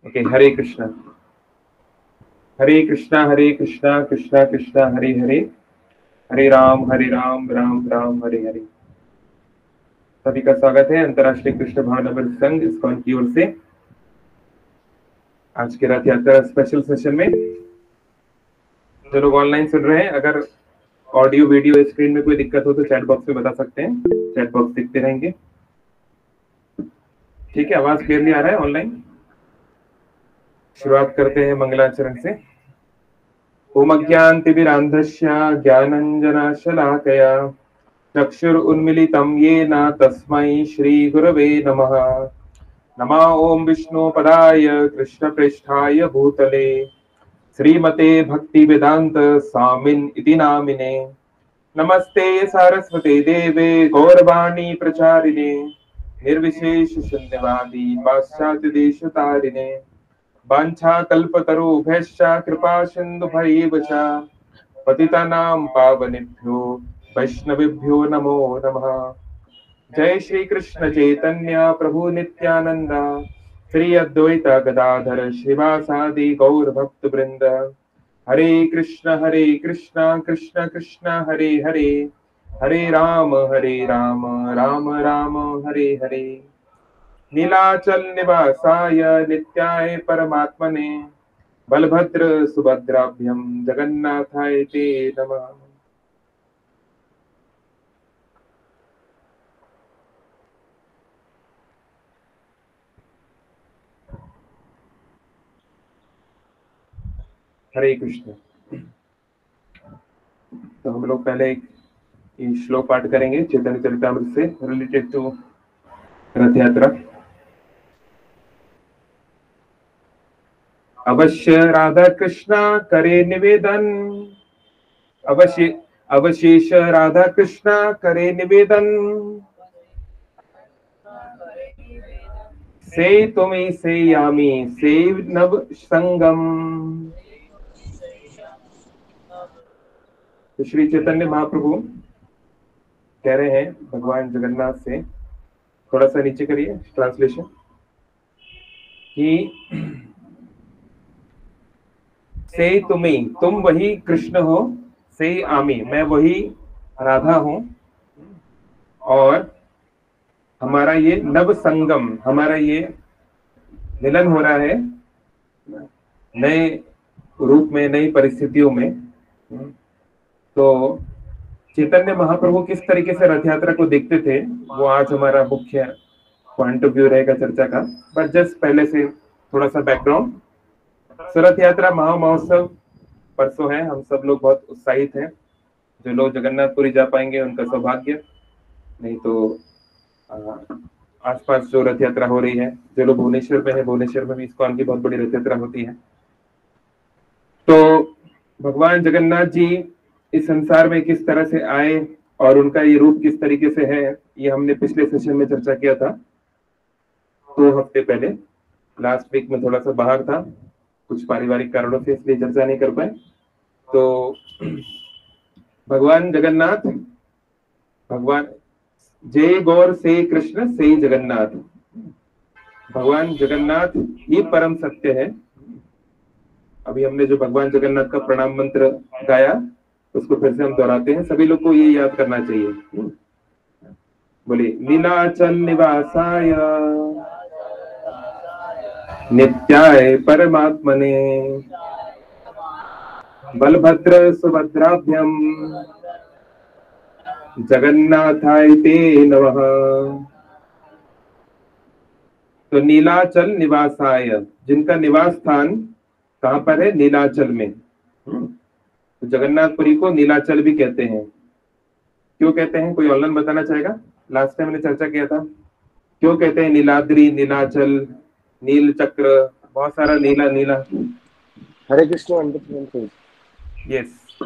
Okay, हरे कृष्णा। हरे कृष्णा हरे कृष्णा कृष्णा कृष्णा हरे हरे, हरे राम राम राम हरे हरे। सभी का स्वागत है अंतर्राष्ट्रीय कृष्ण भावनामृत संघ इस्कॉन की ओर से आज के रथ यात्रा स्पेशल सेशन में। जो लोग ऑनलाइन सुन रहे हैं, अगर ऑडियो वीडियो स्क्रीन में कोई दिक्कत हो तो चैट बॉक्स में बता सकते हैं, चैट बॉक्स दिखते रहेंगे। ठीक है, आवाज क्लियरली आ रहा है ऑनलाइन। शुरुआत करते हैं मंगलाचरण से। ओम अज्ञानतिमिरान्धस्य ज्ञानञ्जनशलाकया चक्षुरुन्मीलितं येन तस्मै श्रीगुरवे नमः। नमः ओम विष्णुपदाय कृष्णप्रेष्ठाय भूतले श्रीमते भक्तिवेदांत स्वामिन् इति नामिने। नमस्ते सारस्वते देवे गौरवाणी प्रचारिणे निर्विशेष शून्यवादी पाश्चात्य देशतारिणे। वाञ्छाकल्पतरुभ्यश्च कृपा सिन्धुभैव च पतितानां पावनेभ्यो वैष्णवेभ्यो नमो नमः। जय श्री कृष्ण चैतन्य प्रभु नित्यानंद श्री अद्वैत गदाधर श्रीवासादि गौर भक्त वृंद। हरे कृष्ण कृष्ण कृष्ण हरे हरे, हरे राम राम राम हरे हरे। नीलाचल निवासाय नित्याय परमात्मने बलभद्र सुभद्राभ्यम जगन्नाथाय ते नमः। हरे कृष्ण। तो हम लोग पहले एक श्लोक पाठ करेंगे चैतन्य चरितामृत से रिलेटेड टू रथ यात्रा। अवश्य राधा कृष्णा करे निवेदन, अवशेष राधा कृष्णा करे निवेदन, से तुम्हें से यामी से नव संगम। तो श्री चैतन्य महाप्रभु कह रहे हैं भगवान जगन्नाथ से, थोड़ा सा नीचे करिए ट्रांसलेशन, कि से तुम्हें, तुम वही कृष्ण हो, से आमी मैं वही राधा हूं, और हमारा ये नव संगम, हमारा ये मिलन हो रहा है नए रूप में, नई परिस्थितियों में। तो चैतन्य महाप्रभु किस तरीके से रथ यात्रा को देखते थे वो आज हमारा मुख्य पॉइंट ऑफ व्यू रहेगा चर्चा का। बट जस्ट पहले से थोड़ा सा बैकग्राउंड। रथ यात्रा महोत्सव परसों है, हम सब लोग बहुत उत्साहित हैं। जो लोग जगन्नाथपुरी जा पाएंगे उनका सौभाग्य, नहीं तो आसपास जो रथ यात्रा हो रही है, जो लोग भुवनेश्वर में है, भुवनेश्वर में भी इस्कॉन की बहुत बड़ी रथ यात्रा होती है। तो भगवान जगन्नाथ जी इस संसार में किस तरह से आए और उनका ये रूप किस तरीके से है, ये हमने पिछले सेशन में चर्चा किया था 2 हफ्ते पहले। लास्ट वीक में थोड़ा सा बाहर था कुछ पारिवारिक कारणों से, इसलिए चर्चा नहीं कर पाए। तो भगवान जगन्नाथ, भगवान जय गौर से कृष्ण से जगन्नाथ, भगवान जगन्नाथ ही परम सत्य है। अभी हमने जो भगवान जगन्नाथ का प्रणाम मंत्र गाया उसको फिर से हम दोहराते हैं, सभी लोग को ये याद करना चाहिए। बोलिए, नीलाचल निवासाय नित्याय परमात्मने बलभद्र सुभद्राभ्यम जगन्नाथाय ते नमः। तो नीलाचल निवासाय, जिनका निवास स्थान कहां पर है? नीलाचल में। तो जगन्नाथपुरी को नीलाचल भी कहते हैं। क्यों कहते हैं, कोई ऑनलाइन बताना चाहेगा? लास्ट टाइम मैंने चर्चा किया था क्यों कहते हैं नीलाद्री, नीलाचल, नील चक्र, बहुत सारा नीला नीला। हरे कृष्ण 100%। यस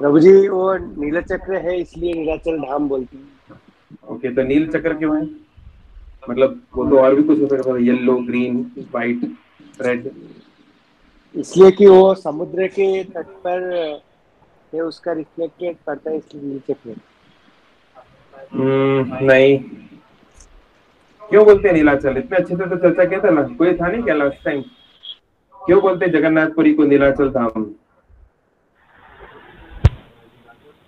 प्रभु जी, वो नीला चक्र है इसलिए नीलाचल धाम बोलती है। ओके, तो नील चक्र क्यों है? मतलब वो तो और भी कुछ हो सकता है, येलो, ग्रीन, व्हाइट, रेड। इसलिए कि वो समुद्र के तट पर है, उसका रिफ्लेक्टेड पड़ता है, इसलिए नील चक्र। नहीं, क्यों बोलते हैं नीलाचल? इतने अच्छे से तो चर्चा किया था ना, कोई था नहीं क्या लास्ट टाइम? क्यों बोलते हैं जगन्नाथपुरी को नीलाचल धाम?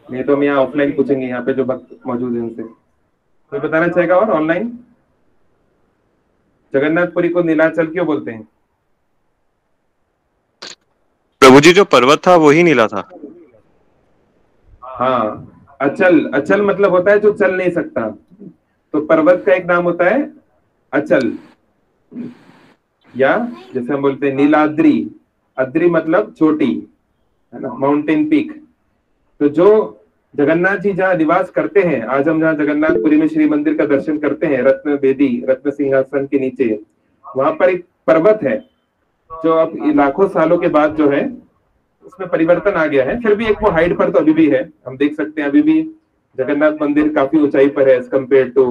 नहीं तो हम यहाँ ऑफलाइन पूछेंगे, यहाँ पे जो भक्त मौजूद है उनसे। कोई बताना चाहेगा और ऑनलाइन? जगन्नाथपुरी को नीलाचल क्यों बोलते हैं? प्रभु जी जो पर्वत था वही नीला था। हाँ, अचल, अचल मतलब होता है जो चल नहीं सकता, तो पर्वत का एक नाम होता है अचल, या जैसे हम बोलते हैं नीलाद्री। अद्री मतलब चोटी, है ना, माउंटेन पीक। तो जो जगन्नाथ जी जहाँ निवास करते हैं, आज हम जहाँ जगन्नाथपुरी में श्री मंदिर का दर्शन करते हैं, रत्न बेदी, रत्न सिंहासन के नीचे, वहां पर एक पर्वत है जो अब लाखों सालों के बाद जो है उसमें परिवर्तन आ गया है। फिर भी एक वो हाइट पर तो अभी भी है, हम देख सकते हैं अभी भी जगन्नाथ मंदिर काफी ऊंचाई पर है as compare to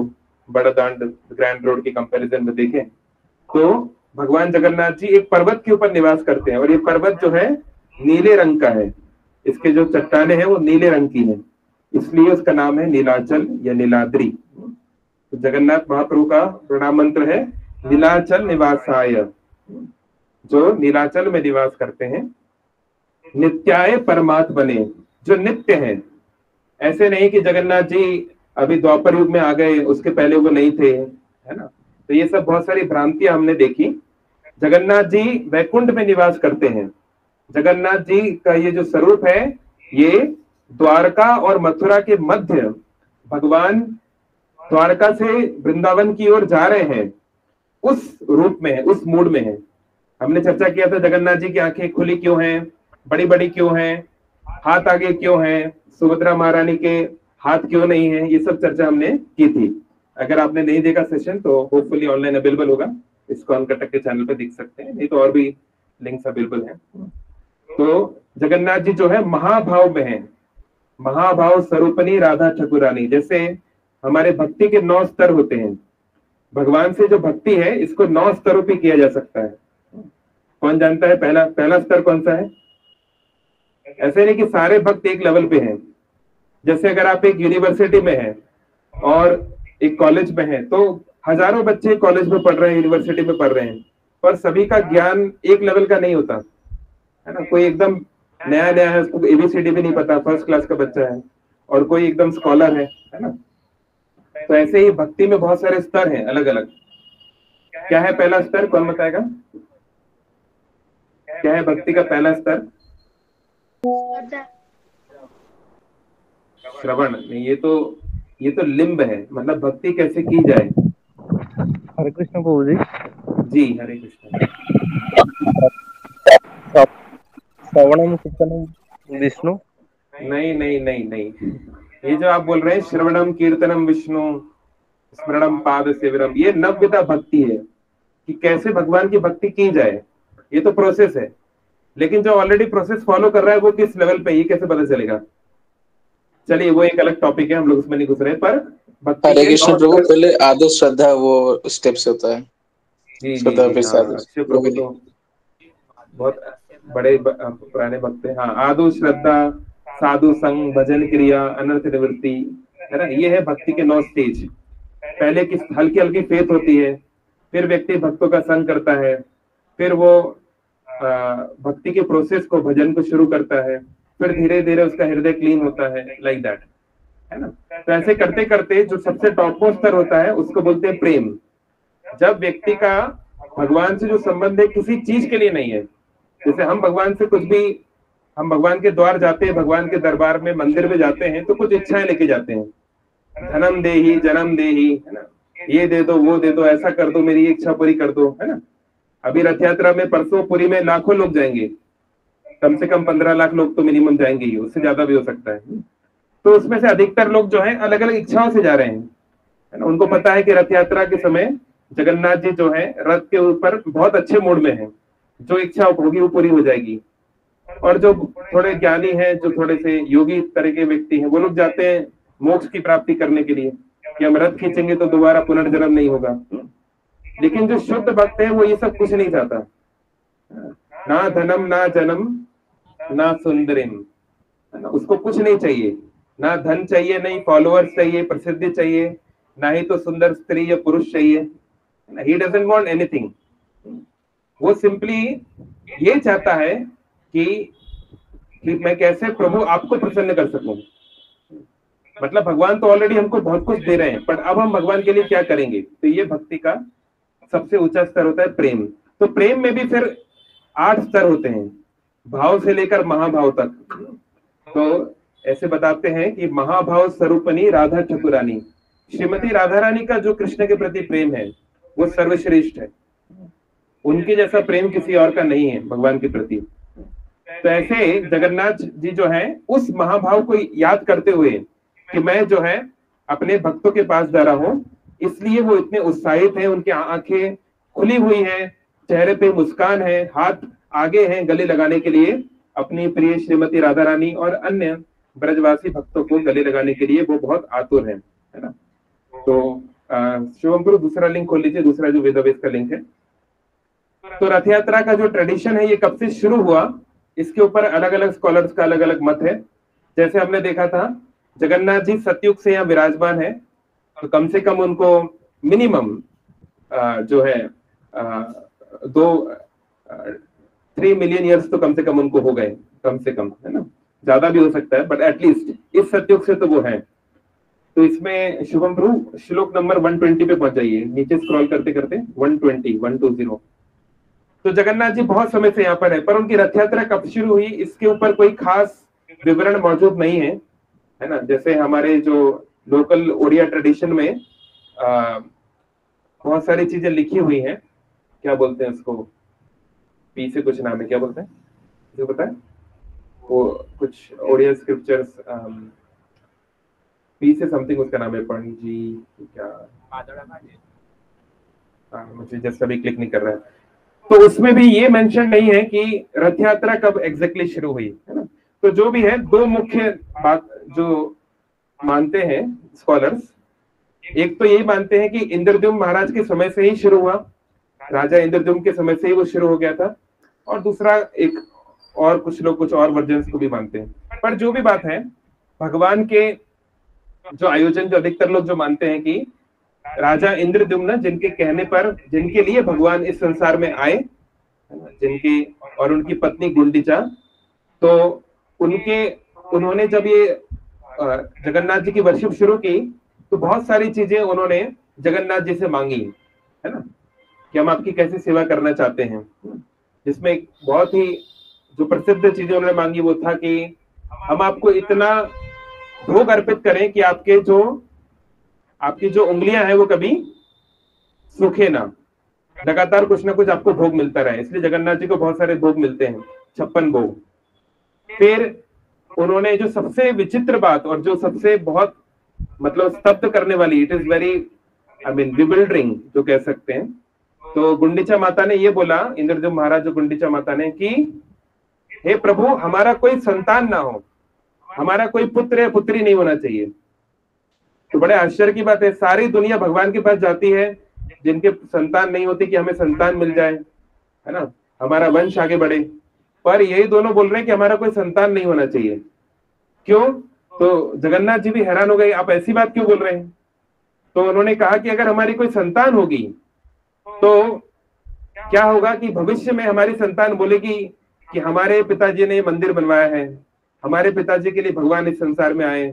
Badadanda grand road की कंपैरिजन में देखें तो भगवान जगन्नाथ जी एक पर्वत के ऊपर निवास करते हैं, और ये पर्वत जो है नीले रंग का है। इसके जो चट्टाने हैं वो नीले रंग की है, इसलिए उसका नाम है नीलाचल या नीलाद्री। तो जगन्नाथ महाप्रभु का प्रणाम मंत्र है नीलाचल निवासाय, जो नीलाचल में निवास करते हैं। नित्याय परमात्मने, जो नित्य है। ऐसे नहीं कि जगन्नाथ जी अभी द्वापर युग में आ गए, उसके पहले वो नहीं थे, है ना। तो ये सब बहुत सारी भ्रांतियां हमने देखी। जगन्नाथ जी वैकुंठ में निवास करते हैं। जगन्नाथ जी का ये जो स्वरूप है, ये द्वारका और मथुरा के मध्य, भगवान द्वारका से वृंदावन की ओर जा रहे हैं, उस रूप में है, उस मूड में है। हमने चर्चा किया था जगन्नाथ जी की आंखें खुली क्यों हैं, बड़ी बड़ी क्यों हैं, हाथ आगे क्यों हैं, सुभद्रा महारानी के हाथ क्यों नहीं है, ये सब चर्चा हमने की थी। अगर आपने नहीं देखा सेशन तो होपफुली ऑनलाइन अवेलेबल होगा, इसको अनकटक के चैनल पे देख सकते हैं, नहीं तो और भी लिंक्स अवेलेबल हैं। तो जगन्नाथ जी जो है महाभाव में है, महाभाव स्वरूपनी राधा ठकुरानी। जैसे हमारे भक्ति के 9 स्तर होते हैं, भगवान से जो भक्ति है इसको 9 स्तरों पे किया जा सकता है। कौन जानता है पहला स्तर कौन सा है? ऐसे नहीं कि सारे भक्त एक लेवल पे हैं। जैसे अगर आप एक यूनिवर्सिटी में हैं और एक कॉलेज में हैं, तो हजारों बच्चे कॉलेज में पढ़ रहे हैं, यूनिवर्सिटी में पढ़ रहे हैं, पर सभी का ज्ञान एक लेवल का नहीं होता, है ना। कोई एकदम नया नया है, उसको एबीसीडी भी नहीं पता, फर्स्ट क्लास का बच्चा है, और कोई एकदम स्कॉलर है ना। तो ऐसे ही भक्ति में बहुत सारे स्तर हैं अलग अलग। क्या है पहला स्तर, कौन बताएगा? क्या है भक्ति का पहला स्तर? श्रवण नहीं, ये तो लिंब है, मतलब भक्ति कैसे की जाए। हरे कृष्ण प्रभु जी। जी हरे कृष्ण। श्रवणम कीर्तनम विष्णु। नहीं नहीं नहीं नहीं, ये जो आप बोल रहे हैं श्रवणम कीर्तनम विष्णु स्मरणम पाद सेवनम, ये नव्यता भक्ति है कि कैसे भगवान की भक्ति की जाए। ये तो प्रोसेस है, लेकिन जो ऑलरेडी प्रोसेस फॉलो कर रहा है वो किस लेवल पे, ये कैसे पता चलेगा? चलिए वो एक अलग टॉपिक है, हम लोग उसमें नहीं घुस रहे। पर हरे कृष्ण प्रभु, पहले आदर श्रद्धा वो स्टेप से होता है। जी जी, अक्षय प्रभु तो बहुत बड़े पुराने भक्त हैं। हाँ, आदु श्रद्धा, साधु संग, भजन क्रिया, अनर्थ निवृत्ति, है ना। ये है भक्ति के 9 स्टेज। पहले की हल्की हल्की फेथ होती है, फिर व्यक्ति भक्तों का संग करता है, फिर वो भक्ति के प्रोसेस को, भजन को शुरू करता है, फिर धीरे धीरे उसका हृदय क्लीन होता है, लाइक दैट, है ना। तो ऐसे करते करते जो सबसे टॉप मोस्ट स्तर होता है उसको बोलते हैं प्रेम। जब व्यक्ति का भगवान से जो संबंध है किसी चीज के लिए नहीं है, जैसे हम भगवान से कुछ भी, हम भगवान के द्वार जाते हैं, भगवान के दरबार में, मंदिर में जाते हैं तो कुछ इच्छाएं लेके जाते हैं, धनम देही, जन्म देही, है ना, ये दे दो, वो दे दो, ऐसा कर दो, मेरी इच्छा पूरी कर दो, है ना। अभी रथ यात्रा में परसों पुरी में लाखों लोग जाएंगे, कम से कम 15 लाख लोग तो मिनिमम जाएंगे ही, उससे ज्यादा भी हो सकता है। तो उसमें से अधिकतर लोग जो है अलग अलग इच्छाओं से जा रहे हैं, है ना। उनको पता है कि रथ यात्रा के समय जगन्नाथ जी जो है रथ के ऊपर बहुत अच्छे मूड में है, जो इच्छा होगी वो पूरी हो जाएगी। और जो थोड़े ज्ञानी हैं, जो थोड़े से योगी तरह के व्यक्ति हैं, वो लोग जाते हैं मोक्ष की प्राप्ति करने के लिए, कि हम रथ खींचेंगे तो दोबारा पुनर्जन्म नहीं होगा। लेकिन जो शुद्ध भक्त है वो ये सब कुछ नहीं चाहता, ना धनम ना जन्म ना सुंदरिम, उसको कुछ नहीं चाहिए, ना धन चाहिए, नहीं फॉलोअर्स चाहिए, प्रसिद्धि चाहिए, ना ही तो सुंदर स्त्री या पुरुष चाहिए, ही डजंट वांट एनीथिंग। वो सिंपली ये चाहता है कि मैं कैसे प्रभु आपको प्रसन्न कर सकूं। मतलब भगवान तो ऑलरेडी हमको बहुत कुछ दे रहे हैं, पर अब हम भगवान के लिए क्या करेंगे। तो ये भक्ति का सबसे ऊंचा स्तर होता है प्रेम। तो प्रेम में भी फिर 8 स्तर होते हैं, भाव से लेकर महाभाव तक। तो ऐसे बताते हैं कि महाभाव स्वरूपनी राधा चतुरानी, श्रीमती राधा रानी का जो कृष्ण के प्रति प्रेम है वो सर्वश्रेष्ठ है। उनके जैसा प्रेम किसी और का नहीं है भगवान के प्रति। तो ऐसे जगन्नाथ जी जो है उस महाभाव को याद करते हुए कि मैं जो है अपने भक्तों के पास जा रहा हूं, इसलिए वो इतने उत्साहित हैं, उनकी आंखें खुली हुई हैं, चेहरे पे मुस्कान है, हाथ आगे हैं गले लगाने के लिए अपनी प्रिय श्रीमती राधा रानी और अन्य ब्रजवासी भक्तों को गले लगाने के लिए वो बहुत आतुर है ना। तो शिवम गुरु दूसरा लिंक खोल लीजिए, दूसरा जो वेदावेद का लिंक है। तो रथ यात्रा का जो ट्रेडिशन है ये कब से शुरू हुआ, इसके ऊपर अलग अलग स्कॉलर्स का अलग अलग मत है। जैसे हमने देखा था जगन्नाथ जी सतयुग से यहाँ विराजमान है, तो कम से कम उनको मिनिमम जो है 3 मिलियन ईयर्स तो कम से कम उनको हो गए, कम से कम, है ना। ज्यादा भी हो सकता है बट एटलीस्ट इस सतयुग से तो वो है। तो इसमें शुभम प्रभु श्लोक नंबर 120 पे पहुंच जाइए, नीचे स्क्रॉल करते करते 120। तो जगन्नाथ जी बहुत समय से यहाँ पर है, पर उनकी रथ यात्रा कब शुरू हुई इसके ऊपर कोई खास विवरण मौजूद नहीं है ना। जैसे हमारे जो लोकल ओडिया ट्रेडिशन में बहुत सारी चीजें लिखी हुई हैं, क्या बोलते हैं उसको, पी से कुछ नाम है, क्या बोलते हैं जो पता है वो, कुछ ओडिया स्क्रिप्चर्स पी से समथिंग उसका नाम है, पंडित जी क्या, मुझे जस्ट अभी क्लिक नहीं कर रहा है। तो उसमें भी ये मेंशन नहीं है कि रथ यात्रा कब एग्जैक्टली शुरू हुई, है ना। तो जो भी है, दो मुख्य बात जो मानते हैं स्कॉलर्स, एक तो यही मानते हैं कि इंद्रद्युम्न महाराज के समय से ही शुरू हुआ, राजा इंद्रद्युम्न के समय से ही वो शुरू हो गया था, और दूसरा एक और कुछ लोग कुछ और वर्जन्स को भी मानते हैं। पर जो भी बात है, भगवान के जो आयोजन जो अधिकतर लोग जो मानते हैं कि राजा इंद्रद्युम्न जिनके कहने पर, जिनके लिए भगवान इस संसार में आए, जिनकी और उनकी पत्नी गुंडिचा, तो उन्होंने जब ये जगन्नाथ जी की वर्शिप शुरू की तो बहुत सारी चीजें उन्होंने जगन्नाथ जी से मांगी, है ना, कि हम आपकी कैसे सेवा करना चाहते हैं। जिसमें एक बहुत ही जो प्रसिद्ध चीजें उन्होंने मांगी वो था कि हम आपको इतना भोग अर्पित करें कि आपकी जो उंगलियां हैं वो कभी सूखे ना, लगातार कुछ ना कुछ आपको भोग मिलता रहे। इसलिए जगन्नाथ जी को बहुत सारे भोग मिलते हैं, 56 भोग। फिर उन्होंने जो सबसे विचित्र बात और जो सबसे बहुत मतलब स्तब्ध करने वाली, इट इज वेरी बिबिल्डरिंग जो कह सकते हैं, तो गुंडिचा माता ने ये बोला, इंद्रद्युम्न महाराज जो गुंडिचा माता ने, कि हे प्रभु हमारा कोई संतान ना हो, हमारा कोई पुत्र या पुत्री नहीं होना चाहिए। तो बड़े आश्चर्य की बात है, सारी दुनिया भगवान के पास जाती है जिनके संतान नहीं होती कि हमें संतान मिल जाए, है ना, हमारा वंश आगे बढ़े, पर यही दोनों बोल रहे हैं कि हमारा कोई संतान नहीं होना चाहिए। क्यों? तो जगन्नाथ जी भी हैरान हो गए, आप ऐसी बात क्यों बोल रहे हैं। तो उन्होंने कहा कि अगर हमारी कोई संतान होगी तो क्या होगा कि भविष्य में हमारी संतान बोलेगी कि हमारे पिताजी ने मंदिर बनवाया है, हमारे पिताजी के लिए भगवान इस संसार में आए,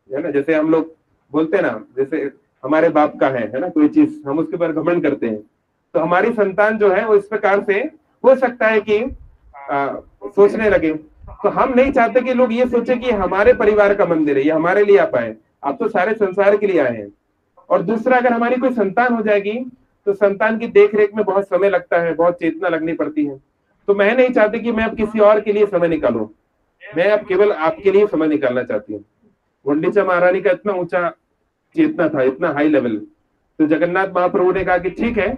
है ना। जैसे हम लोग बोलते हैं ना, जैसे हमारे बाप का है ना कोई चीज, हम उसके ऊपर घमंड करते हैं। तो हमारी संतान जो है वो इस प्रकार से हो सकता है कि सोचने लगे। तो हम नहीं चाहते कि लोग ये सोचे कि हमारे परिवार का मंदिर है, ये हमारे लिए आप आए, आप तो सारे संसार के लिए आए हैं। और दूसरा, अगर हमारी कोई संतान हो जाएगी तो संतान की देख रेख में बहुत समय लगता है, बहुत चेतना लगनी पड़ती है। तो मैं नहीं चाहती कि मैं अब किसी और के लिए समय निकालूं, मैं अब केवल आपके लिए समय निकालना चाहती हूँ। गुंडिचा महारानी का इतना ऊंचा चेतना था, इतना हाई लेवल। तो जगन्नाथ महाप्रभु ने कहा कि ठीक है,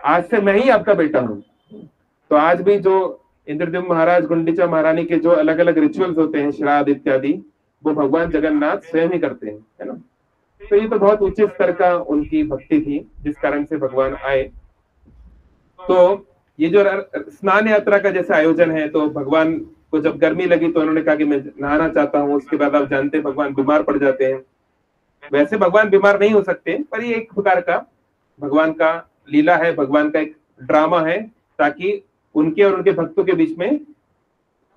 आज से मैं ही आपका बेटा हूँ। तो आज भी जो इंद्रद्युम्न महाराज, गुंडिचा महारानी के जो अलग अलग रिचुअल्स होते हैं, श्राद्ध इत्यादि, वो भगवान जगन्नाथ स्वयं ही करते हैं, है ना। तो ये तो बहुत ऊंचे स्तर का उनकी भक्ति थी जिस कारण से भगवान आए। तो ये जो स्नान यात्रा का जैसे आयोजन है, तो भगवान को जब गर्मी लगी तो उन्होंने कहा कि मैं नहाना चाहता हूँ। उसके बाद आप जानते हैं भगवान बीमार पड़ जाते हैं। वैसे भगवान बीमार नहीं हो सकते, पर ये एक प्रकार का भगवान का लीला है, भगवान का एक ड्रामा है, ताकि उनके और उनके भक्तों के बीच में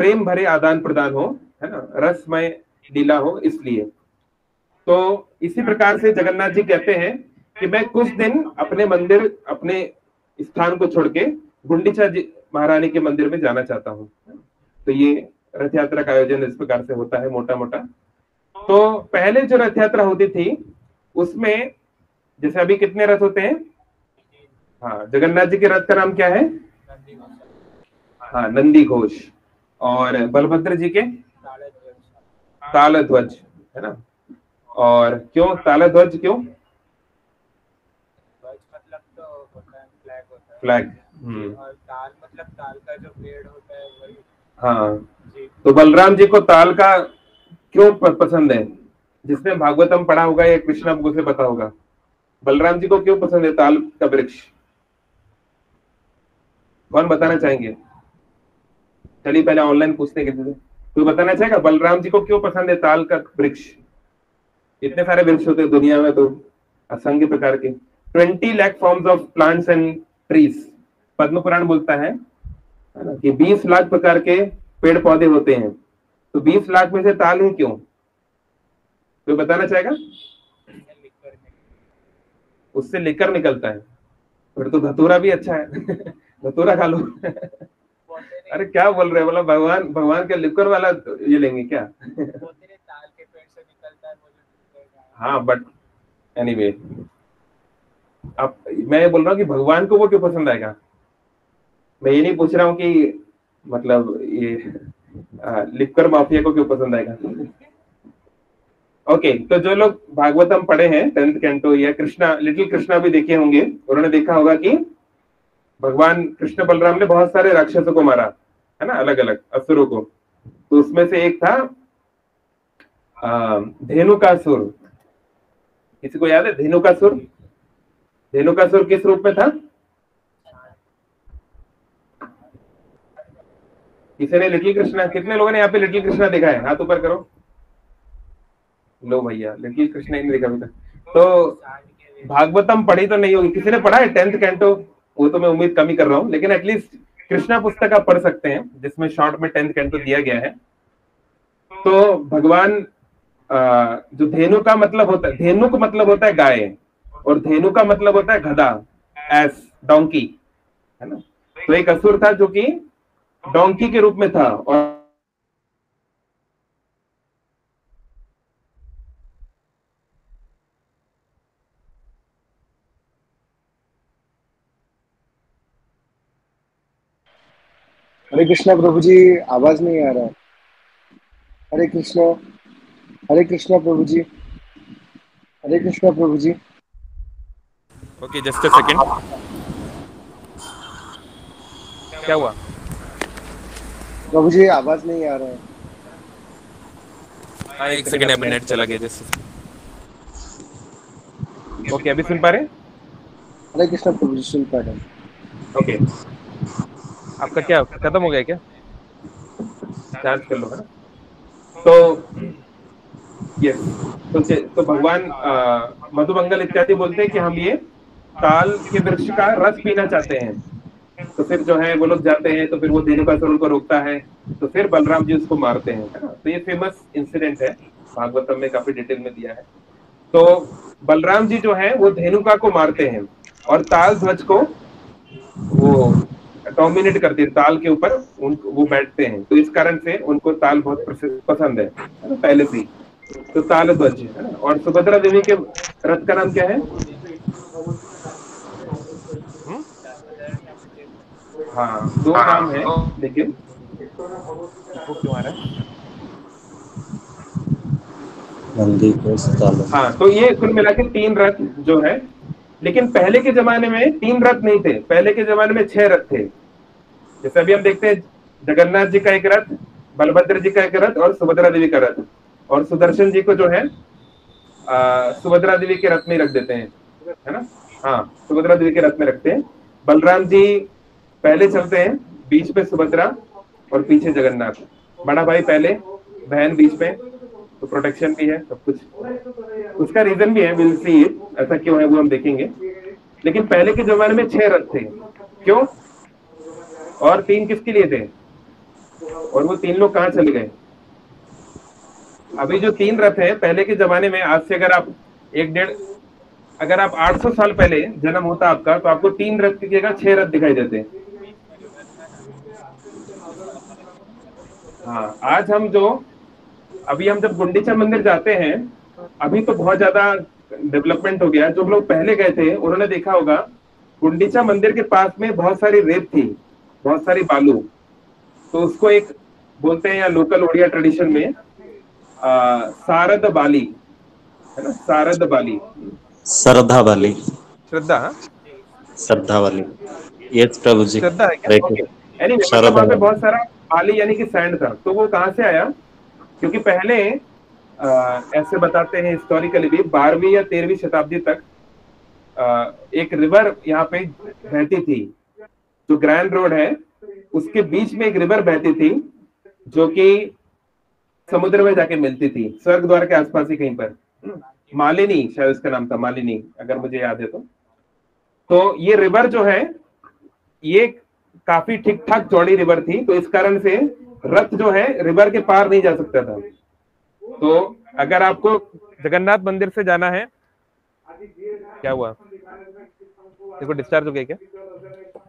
प्रेम भरे आदान प्रदान हो, है ना, रसमय लीला हो, इसलिए। तो इसी प्रकार से जगन्नाथ जी कहते हैं कि मैं कुछ दिन अपने मंदिर, अपने स्थान को छोड़ के गुंडीचा जी महारानी के मंदिर में जाना चाहता हूँ। तो ये रथ यात्रा का आयोजन इस प्रकार से होता है मोटा मोटा। तो पहले जो रथ यात्रा होती थी उसमें जैसे अभी कितने रथ होते हैं? हाँ, जगन्नाथ जी के रथ का नाम क्या है? हाँ, नंदी घोष। और बलभद्र जी के तालध्वज, है ना। और क्यों तालध्वज, क्यों? मतलब तो होता है फ्लैग, होता है फ्लैग। और ताल मतलब ताल का जो पेड़ होता है वही। हाँ, जी। तो बलराम जी को ताल का क्यों पसंद है? जिसने भागवतम पढ़ा होगा या कृष्णा को से पता होगा, बलराम जी को क्यों पसंद है ताल का वृक्ष? कौन बताना चाहेंगे? चलिए पहले ऑनलाइन पूछते किसी से, कोई बताना चाहेगा बलराम जी को क्यों पसंद है ताल का वृक्ष? इतने सारे वृक्ष होते हैं दुनिया में, तो असंख्य प्रकार के 20 lakh forms of plants and trees. Padma Purana बोलता है ना कि 20 लाख प्रकार के पेड़ पौधे होते हैं, तो 20 लाख में से ताल ही क्यों? कोई बताना चाहेगा? उससे लिकर निकलता है, फिर तो धतूरा भी अच्छा है धतूरा खा लो अरे क्या बोल रहे हैं, बोला भगवान के लिकर वाला ये लेंगे क्या? ताल के पेड़ से निकलता है। हाँ, बट एनीवे, अब मैं ये बोल रहा हूँ कि भगवान को वो क्यों पसंद आएगा। मैं ये नहीं पूछ रहा हूँ कि मतलब ये लिकर माफिया को क्यों पसंद आएगा। ओके, तो जो लोग भागवतम पढ़े हैं 10th कैंटो या कृष्णा, लिटिल कृष्णा भी देखे होंगे, उन्होंने देखा होगा कि भगवान कृष्ण बलराम ने बहुत सारे राक्षसों को मारा, है ना, अलग अलग असुरों को। तो उसमें से एक था धेनुकासुर। किसी को याद है धेनुकासुर? धेनुकासुर किस रूप में था? किसी ने लिटिल कृष्णा, कितने लोगों ने यहाँ पे लिटिल कृष्णा देखा है? हाथ ऊपर करो। लो भैया, लिटिल कृष्णा ही नहीं देखा अभी तक। तो भागवतम पढ़ी तो नहीं होगी, किसी ने पढ़ा है 10th कैंटो? वो तो मैं उम्मीद कम ही कर रहा हूँ, लेकिन एटलीस्ट कृष्णा पुस्तक आप पढ़ सकते हैं जिसमें शॉर्ट में 10th कैंटो दिया गया है। तो भगवान जो धेनु का मतलब होता है, धेनु का मतलब होता है गाय, और धेनु का मतलब होता है गधा, एस, डोंकी, है ना। तो एक असुर था जो कि डोंकी के रूप में था, और हरे कृष्णा प्रभु जी, आवाज नहीं आ रहा है। हरे कृष्णा प्रभु जी, हरे कृष्णा प्रभु जी। Okay, just a second. क्या हुआ? प्रभु जी आवाज नहीं आ रहा है। हाँ, एक सेकंड, अभी नेट चला गया जैसे। ओके, अभी सुन पा रहे? हरे कृष्णा प्रभु जी, सुन पा रहे। ओके, आपका क्या खत्म हो गया क्या? चार्ज कर लो, है ना। तो यस, तो भगवान मधुमंगल इत्यादि बोलते हैं कि हम ये ताल के वृक्ष का रस पीना चाहते हैं। तो फिर जो है वो लोग जाते हैं, तो फिर वो धेनुकासुर उनको रोकता है, तो फिर बलराम जी उसको मारते हैं, है ना। तो ये फेमस इंसिडेंट है, भागवतम में काफी डिटेल में दिया है। तो बलराम जी जो है वो धेनुका को मारते हैं, और ताल ध्वज को वो डोमिनेट करते हैं, ताल के ऊपर वो बैठते हैं। तो इस कारण से उनको ताल बहुत पसंद है ना, पहले से ही। तो ताल ध्वज, है ना। और सुभद्रा देवी के रथ का नाम क्या है? हाँ, दो नाम है, लेकिन वो क्यों आ रहा है? नंदी घोष ताल। हाँ, तो ये कुल मिला के 3 रथ जो है, लेकिन पहले के जमाने में 3 रथ नहीं थे, पहले के जमाने में 6 रथ थे। जैसे अभी हम देखते हैं जगन्नाथ जी का एक रथ, बलभद्र जी का एक रथ, और सुभद्रा देवी का रथ। और सुदर्शन जी को जो है सुभद्रा देवी के रथ में रख देते हैं, है ना। हाँ, सुभद्रा देवी के रथ में रखते हैं। बलराम जी पहले चलते हैं, बीच में सुभद्रा और पीछे जगन्नाथ। बड़ा भाई पहले, बहन बीच में, तो प्रोटेक्शन भी है, सब कुछ। उसका रीजन भी है, विल सी इट, ऐसा क्यों है वो हम देखेंगे। लेकिन पहले के जमाने में 6 रथ थे। क्यों? और 3 किसके लिए थे? और वो 3 लोग कहाँ चले गए? अभी जो 3 रथ है पहले के जमाने में, आज से अगर आप अगर आप 800 साल पहले जन्म होता आपका, तो आपको 3 रथ की जगह 6 रथ दिखाई देते। हाँ, आज अभी हम जब गुंडीचा मंदिर जाते हैं, अभी तो बहुत ज्यादा डेवलपमेंट हो गया। जो लोग पहले गए थे उन्होंने देखा होगा, गुंडीचा मंदिर के पास में बहुत सारी रेत थी, बहुत सारी बालू। तो उसको एक बोलते हैं या लोकल ओडिया ट्रेडिशन में सारद बाली, है ना, सारद बाली, श्रद्धा वाली। श्रद्धा, हाँ? श्रद्धा वाली, ये प्रभु जी। श्रद्धा है क्या? ओके। एनीवे, मतलब श्रद्धा वहां पे वाली। बहुत सारा बाली यानी कि सैंड था। तो वो कहाँ से आया? क्योंकि पहले ऐसे बताते हैं हिस्टोरिकली भी 12वीं या 13वीं शताब्दी तक एक रिवर यहाँ पे बहती थी। जो ग्रैंड रोड है उसके बीच में एक रिवर बहती थी, जो कि समुद्र में जाके मिलती थी, स्वर्ग द्वार के आसपास ही कहीं पर। मालिनी शायद उसका नाम था, मालिनी, अगर मुझे याद है तो ये रिवर जो है ये काफी ठीक ठाक चौड़ी रिवर थी। तो इस कारण से रथ जो है रिवर के पार नहीं जा सकता था। तो अगर आपको जगन्नाथ मंदिर से जाना है, क्या हुआ, देखो डिस्चार्ज हो गया क्या?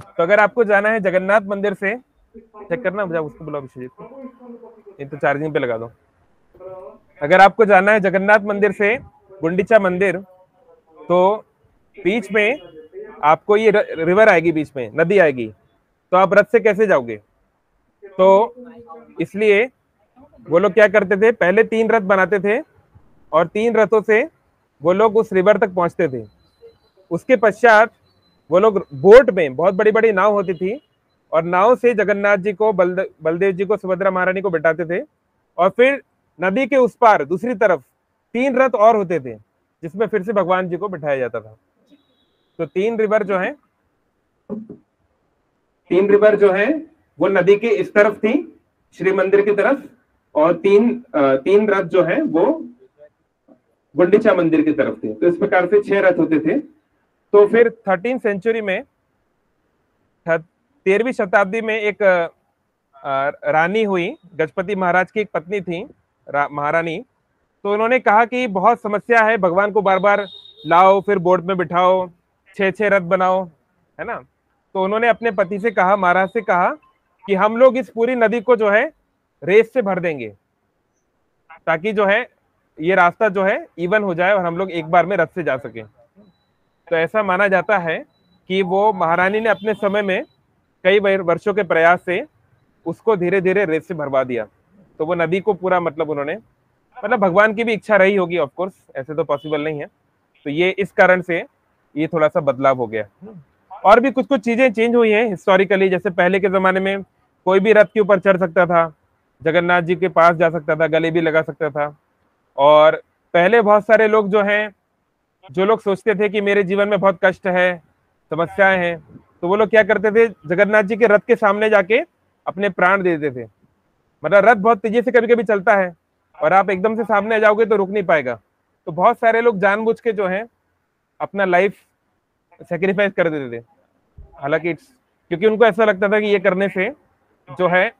तो अगर आपको जाना है जगन्नाथ मंदिर से, चेक करना, मुझे उसको बुलाओ विश्वजीत को, ये तो चार्जिंग पे लगा दो। अगर आपको जाना है जगन्नाथ मंदिर से गुंडीचा मंदिर, तो बीच में आपको ये रिवर आएगी, बीच में नदी आएगी। तो आप रथ से कैसे जाओगे? तो इसलिए वो लोग क्या करते थे, पहले 3 रथ बनाते थे और 3 रथों से वो लोग उस रिवर तक पहुंचते थे। उसके पश्चात वो लोग बोट में, बहुत बड़ी बड़ी नाव होती थी, और नाव से जगन्नाथ जी को, बलदेव जी को, सुभद्रा महारानी को बिठाते थे। और फिर नदी के उस पार दूसरी तरफ 3 रथ और होते थे, जिसमें फिर से भगवान जी को बिठाया जाता था। तो 3 रिवर जो है वो नदी के इस तरफ थी, श्री मंदिर की तरफ, और 3 रथ जो है वो गुंडीचा मंदिर की तरफ थे। तो इस प्रकार से 6 रथ होते थे। तो फिर 13वीं सेंचुरी में, 13वीं शताब्दी में एक रानी हुई, गजपति महाराज की एक पत्नी थी महारानी। तो उन्होंने कहा कि बहुत समस्या है, भगवान को बार बार लाओ, फिर बोट में बिठाओ, 6 रथ बनाओ, है ना। तो उन्होंने अपने पति से कहा, महाराज से कहा कि हम लोग इस पूरी नदी को जो है रेत से भर देंगे, ताकि जो है ये रास्ता जो है इवन हो जाए और हम लोग एक बार में रथ से जा सके। तो ऐसा माना जाता है कि वो महारानी ने अपने समय में कई वर्षों के प्रयास से उसको धीरे धीरे रेत से भरवा दिया। तो वो नदी को पूरा, मतलब उन्होंने, मतलब भगवान की भी इच्छा रही होगी, ऑफ कोर्स, ऐसे तो पॉसिबल नहीं है। तो ये इस कारण से ये थोड़ा सा बदलाव हो गया। और भी कुछ कुछ चीजें चेंज हुई हैं हिस्टोरिकली। जैसे पहले के जमाने में कोई भी रथ के ऊपर चढ़ सकता था, जगन्नाथ जी के पास जा सकता था, गले भी लगा सकता था। और पहले बहुत सारे लोग जो लोग सोचते थे कि मेरे जीवन में बहुत कष्ट है, समस्याएं हैं, तो वो लोग क्या करते थे, जगन्नाथ जी के रथ के सामने जाके अपने प्राण दे देते थे। मतलब रथ बहुत तेजी से कभी कभी चलता है और आप एकदम से सामने आ जाओगे तो रुक नहीं पाएगा। तो बहुत सारे लोग जानबूझ के जो है अपना लाइफ सेक्रीफाइस कर देते थे। हालांकि क्योंकि उनको ऐसा लगता था कि ये करने से जो है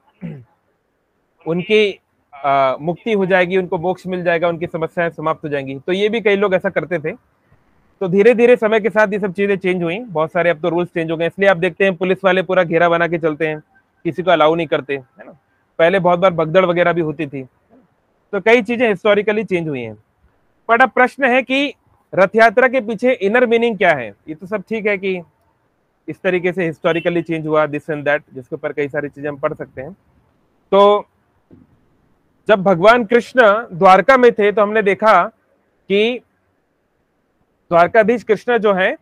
उनकी मुक्ति हो जाएगी, उनको मोक्ष मिल जाएगा, उनकी समस्याएं समाप्त हो जाएंगी। तो ये भी कई लोग ऐसा करते थे। तो धीरे धीरे समय के साथ ये सब चीजें चेंज हुई, बहुत सारे अब तो रूल्स चेंज हो गए। इसलिए आप देखते हैं पुलिस वाले पूरा घेरा बना के चलते हैं, किसी को अलाउ नहीं करते, है ना। पहले बहुत बार भगदड़ वगैरह भी होती थी। तो कई चीजें हिस्टोरिकली चेंज हुई हैं। बट अब प्रश्न है कि रथ यात्रा के पीछे इनर मीनिंग क्या है। ये तो सब ठीक है कि इस तरीके से हिस्टोरिकली चेंज हुआ, दिस एंड दैट, जिसके ऊपर कई सारी चीजें हम पढ़ सकते हैं। तो जब भगवान कृष्ण द्वारका में थे तो हमने देखा कि द्वारकाधीश कृष्ण जो है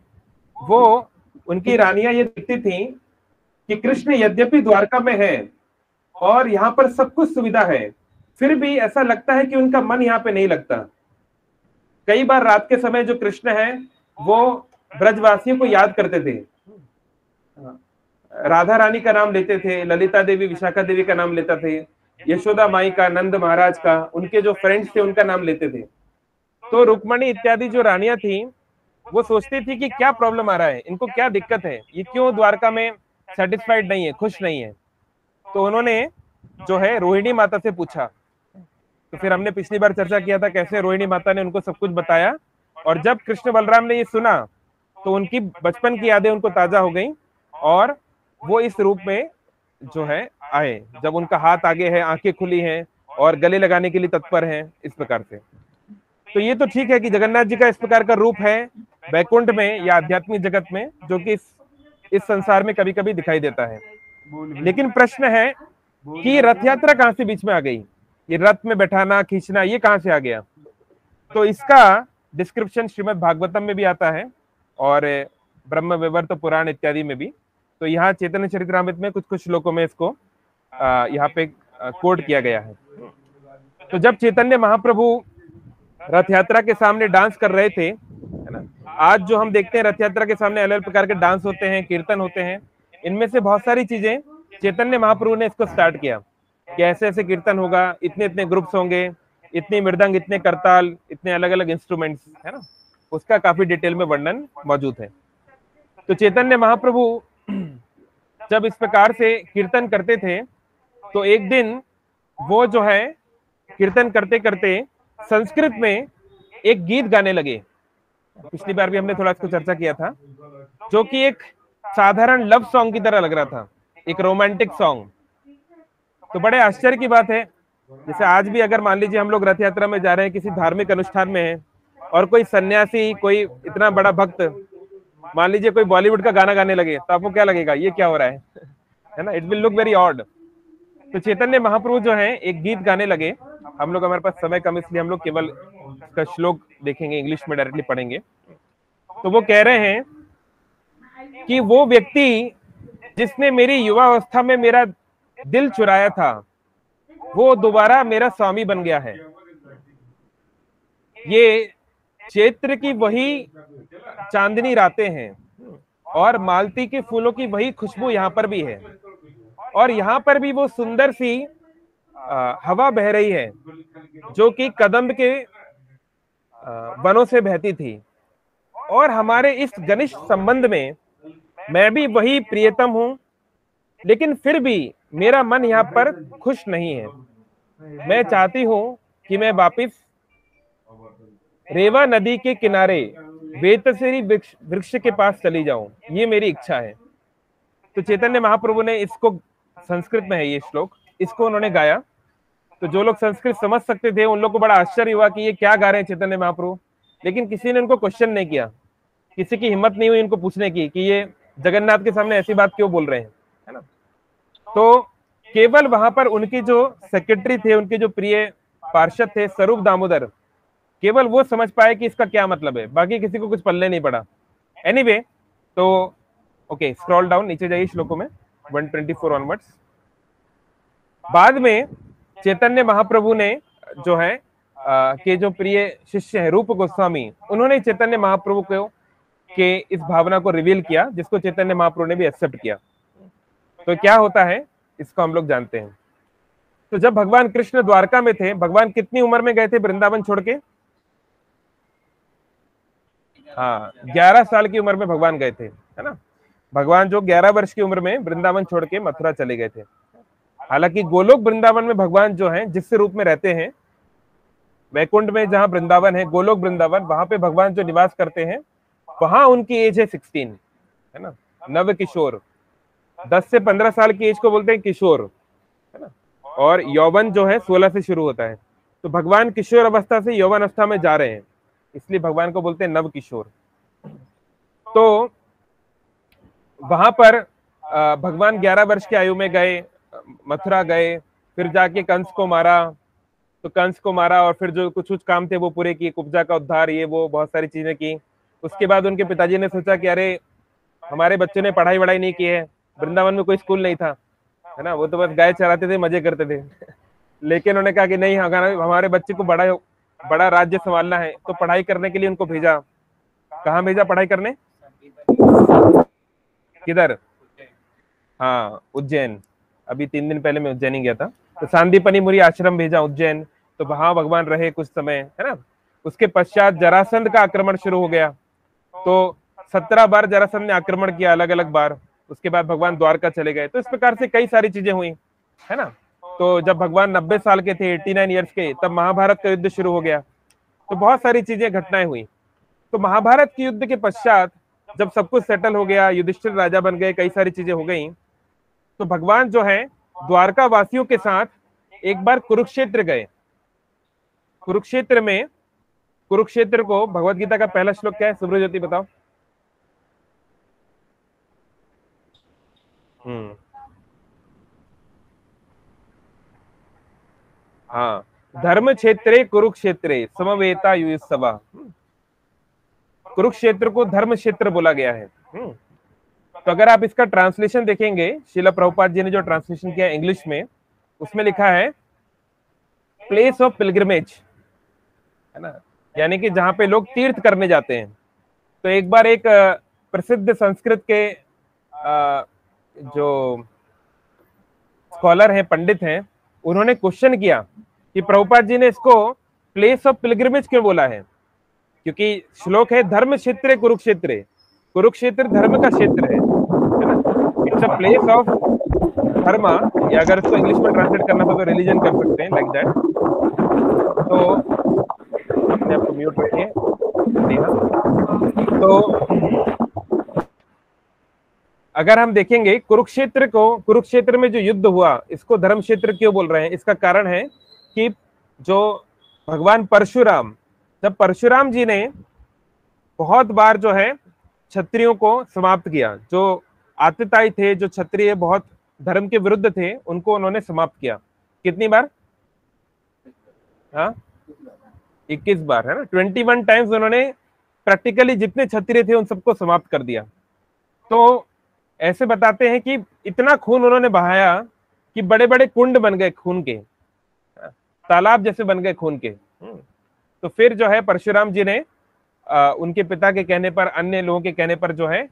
वो, उनकी रानियां ये देखती थी कि कृष्ण यद्यपि द्वारका में है और यहाँ पर सब कुछ सुविधा है, फिर भी ऐसा लगता है कि उनका मन यहाँ पे नहीं लगता। कई बार रात के समय जो कृष्ण है वो ब्रजवासियों को याद करते थे, राधा रानी का नाम लेते थे, ललिता देवी, विशाखा देवी का नाम लेता थे, यशोदा माई का, नंद महाराज का, उनके जो फ्रेंड्स थे उनका नाम लेते थे। तो रुक्मणी इत्यादि जो रानियां थी वो सोचती थी कि क्या प्रॉब्लम आ रहा है, इनको क्या दिक्कत है, ये क्यों द्वारका में सेटिस्फाइड नहीं है, खुश नहीं है। तो उन्होंने जो है रोहिणी माता से पूछा। तो फिर हमने पिछली बार चर्चा किया था कैसे रोहिणी माता ने उनको सब कुछ बताया, और जब कृष्ण बलराम ने ये सुना तो उनकी बचपन की यादें उनको ताजा हो गई, और वो इस रूप में जो है आए, जब उनका हाथ आगे है, आंखें खुली हैं और गले लगाने के लिए तत्पर हैं, इस प्रकार से। तो ये तो ठीक है कि जगन्नाथ जी का इस प्रकार का रूप है वैकुंठ में या आध्यात्मिक जगत में, जो कि इस संसार में कभी कभी दिखाई देता है। लेकिन प्रश्न है कि रथ यात्रा कहां से बीच में आ गई, ये रथ में बैठाना खींचना ये कहां से आ गया। तो इसका डिस्क्रिप्शन श्रीमद् भागवतम में भी आता है और ब्रह्म विवर्त पुराण इत्यादि में भी। तो यहाँ चैतन्य चरितमृत में कुछ कुछ श्लोकों में इसको यहाँ पे कोट किया गया है। तो जब चैतन्य महाप्रभु रथ यात्रा के सामने डांस कर रहे थे, है ना, आज जो हम देखते हैं रथ यात्रा के सामने अलग अलग प्रकार के डांस होते हैं, कीर्तन होते हैं, इनमें से बहुत सारी चीजें चैतन्य महाप्रभु ने इसको स्टार्ट किया कि ऐसे ऐसे कीर्तन होगा, इतने इतने ग्रुप्स होंगे, इतनी मृदंग, इतने करताल, इतने अलग अलग इंस्ट्रूमेंट्स, है ना, उसका काफी डिटेल में वर्णन मौजूद है। तो चैतन्य महाप्रभु जब इस प्रकार से कीर्तन करते थे तो एक दिन वो जो है कीर्तन करते करते संस्कृत में एक गीत गाने लगे। पिछली बार भी हमने थोड़ा इसको चर्चा किया था, जो कि एक साधारण लव सॉन्ग की तरह लग रहा था, एक रोमांटिक सॉन्ग। तो बड़े आश्चर्य की बात है, जैसे आज भी अगर मान लीजिए हम लोग रथ यात्रा में जा रहे हैं, किसी धार्मिक अनुष्ठान में है, और कोई सन्यासी, कोई इतना बड़ा भक्त मान लीजिए कोई बॉलीवुड का गाना गाने लगे, तो आपको क्या लगेगा, ये क्या हो रहा है ना, it will look very odd. तो चैतन्य महाप्रभु जो है एक गीत गाने लगे। हम लोग, हमारे पास समय कम इसलिए हम लोग केवल इसका श्लोक देखेंगे, इंग्लिश में डायरेक्टली पढ़ेंगे। तो वो कह रहे हैं कि वो व्यक्ति जिसने मेरी युवा अवस्था में मेरा दिल चुराया था, वो दोबारा मेरा स्वामी बन गया है। ये चैत्र की वही चांदनी रातें हैं और मालती के फूलों की वही खुशबू यहाँ पर भी है, और यहाँ पर भी वो सुंदर सी हवा बह रही है जो कि कदम्ब के वनों से बहती थी। और हमारे इस घनिष्ठ संबंध में मैं भी वही प्रियतम हूं, लेकिन फिर भी मेरा मन यहाँ पर खुश नहीं है। मैं चाहती हूं कि मैं वापिस रेवा नदी के किनारे वेतसरी वृक्ष के पास चली जाऊं, ये मेरी इच्छा है। तो चैतन्य महाप्रभु ने इसको, संस्कृत में है ये श्लोक, इसको उन्होंने गाया। तो जो लोग संस्कृत समझ सकते थे उन लोग को बड़ा आश्चर्य हुआ कि ये क्या गा रहे हैं चैतन्य महाप्रभु, लेकिन किसी ने उनको क्वेश्चन नहीं किया, किसी की हिम्मत नहीं हुई इनको पूछने की कि ये जगन्नाथ के सामने ऐसी बात क्यों बोल रहे हैं, है ना। तो केवल वहां पर उनकी जो सेक्रेटरी थे, उनके जो प्रिय पार्षद थे स्वरूप दामोदर, केवल वो समझ पाए कि इसका क्या मतलब है, बाकी किसी को कुछ पल्ले नहीं पड़ा। एनीवे, तो ओके, स्क्रॉल डाउन, नीचे जाइए श्लोकों में 124 ऑनवर्ड्स। बाद में चैतन्य महाप्रभु ने जो है के जो प्रिय शिष्य है रूप गोस्वामी, उन्होंने चैतन्य महाप्रभु को के इस भावना को रिवील किया, जिसको चैतन्य महाप्रभु ने भी एक्सेप्ट किया। तो क्या होता है इसको हम लोग जानते हैं। तो जब भगवान कृष्ण द्वारका में थे, भगवान कितनी उम्र में गए थे वृंदावन छोड़ के? हाँ, 11 साल की उम्र में भगवान गए थे, है ना। भगवान जो 11 वर्ष की उम्र में वृंदावन छोड़ के मथुरा चले गए थे। हालांकि गोलोक वृंदावन में भगवान जो है जिस रूप में रहते हैं, वैकुंठ में जहां वृंदावन है, गोलोक वृंदावन, वहां पे भगवान जो निवास करते हैं, वहां उनकी एज है 16, है ना, नव किशोर। 10 से 15 साल की एज को बोलते हैं किशोर, है ना, और यौवन जो है 16 से शुरू होता है। तो भगवान किशोर अवस्था से यौवन अवस्था में जा रहे हैं, इसलिए भगवान को बोलते हैं नव किशोर। तो वहां पर भगवान 11 वर्ष की आयु में गए, मथुरा गए, फिर जाके कंस को मारा। तो कंस को मारा और फिर जो कुछ कुछ काम थे वो पूरे किए, कुब्जा का उद्धार, ये वो बहुत सारी चीजें की। उसके बाद उनके पिताजी ने सोचा कि अरे हमारे बच्चों ने पढ़ाई वढ़ाई नहीं की है, वृंदावन में कोई स्कूल नहीं था, है ना, वो तो बस गाय चराते थे, मजे करते थे। लेकिन उन्होंने कहा कि नहीं, हमारे बच्चे को बड़ा राज्य संभालना है, तो पढ़ाई करने के लिए उनको भेजा। कहाँ भेजा पढ़ाई करने? किधर? हाँ, उज्जैन। अभी 3 दिन पहले मैं उज्जैन ही गया था। तो सांदीपनी मुनि आश्रम भेजा उज्जैन, तो वहां भगवान रहे कुछ समय, है ना। उसके पश्चात जरासंध का आक्रमण शुरू हो गया, तो 17 बार जरासंध ने आक्रमण किया अलग अलग बार। उसके बाद भगवान द्वारका चले गए। तो इस प्रकार से कई सारी चीजें हुई, है ना। तो जब भगवान 90 साल के थे, 89 ईयर्स के, तब महाभारत का युद्ध शुरू हो गया। तो बहुत सारी चीजें, घटनाएं हुई। तो महाभारत के युद्ध के पश्चात जब सब कुछ सेटल हो गया, युधिष्ठिर राजा बन गए, कई सारी चीजें हो गई, तो भगवान जो है द्वारका वासियों के साथ एक बार कुरुक्षेत्र गए। कुरुक्षेत्र में, कुरुक्षेत्र को भगवत गीता का पहला श्लोक क्या है, सुब्रज्योति बताओ। हाँ, धर्म क्षेत्रे कुरुक्षेत्रे समवेता युयुत्सवा। कुरुक्षेत्र को धर्म क्षेत्र बोला गया है। तो अगर आप इसका ट्रांसलेशन देखेंगे, श्रील प्रभुपाद जी ने जो ट्रांसलेशन किया इंग्लिश में, उसमें लिखा है प्लेस ऑफ पिलग्रिमेज, है ना, यानी कि जहां पे लोग तीर्थ करने जाते हैं। तो एक बार एक प्रसिद्ध संस्कृत के जो स्कॉलर हैं, पंडित हैं, उन्होंने क्वेश्चन किया कि प्रभुपाद जी ने इसको प्लेस ऑफ पिलग्रिमेज क्यों बोला है, क्योंकि श्लोक है धर्म क्षेत्र कुरुक्षेत्र, कुरुक्षेत्र धर्म का क्षेत्र है ना। इट्स अ प्लेस ऑफ धर्म, या अगर इसको इंग्लिश में ट्रांसलेट करना हो तो रिलीजन कर सकते हैं, लाइक दैट। तो अपने आप को म्यूट रखिए। तो अगर हम देखेंगे कुरुक्षेत्र को, कुरुक्षेत्र में जो युद्ध हुआ, इसको धर्म क्षेत्र क्यों बोल रहे हैं, इसका कारण है कि जो भगवान परशुराम, जब परशुराम जी ने बहुत बार जो है क्षत्रियों को समाप्त किया, जो आतताई थे, जो क्षत्रिय बहुत धर्म के विरुद्ध थे, उनको उन्होंने समाप्त किया। कितनी बार? हाँ, 21 बार, है ना। 21 टाइम्स उन्होंने प्रैक्टिकली जितने क्षत्रिय थे उन सबको समाप्त कर दिया। तो ऐसे बताते हैं कि इतना खून उन्होंने बहाया कि बड़े बड़े कुंड बन गए खून के, तालाब जैसे बन गए खून के। तो फिर जो है परशुराम जी ने उनके पिता के कहने पर, अन्य लोगों के कहने पर जो है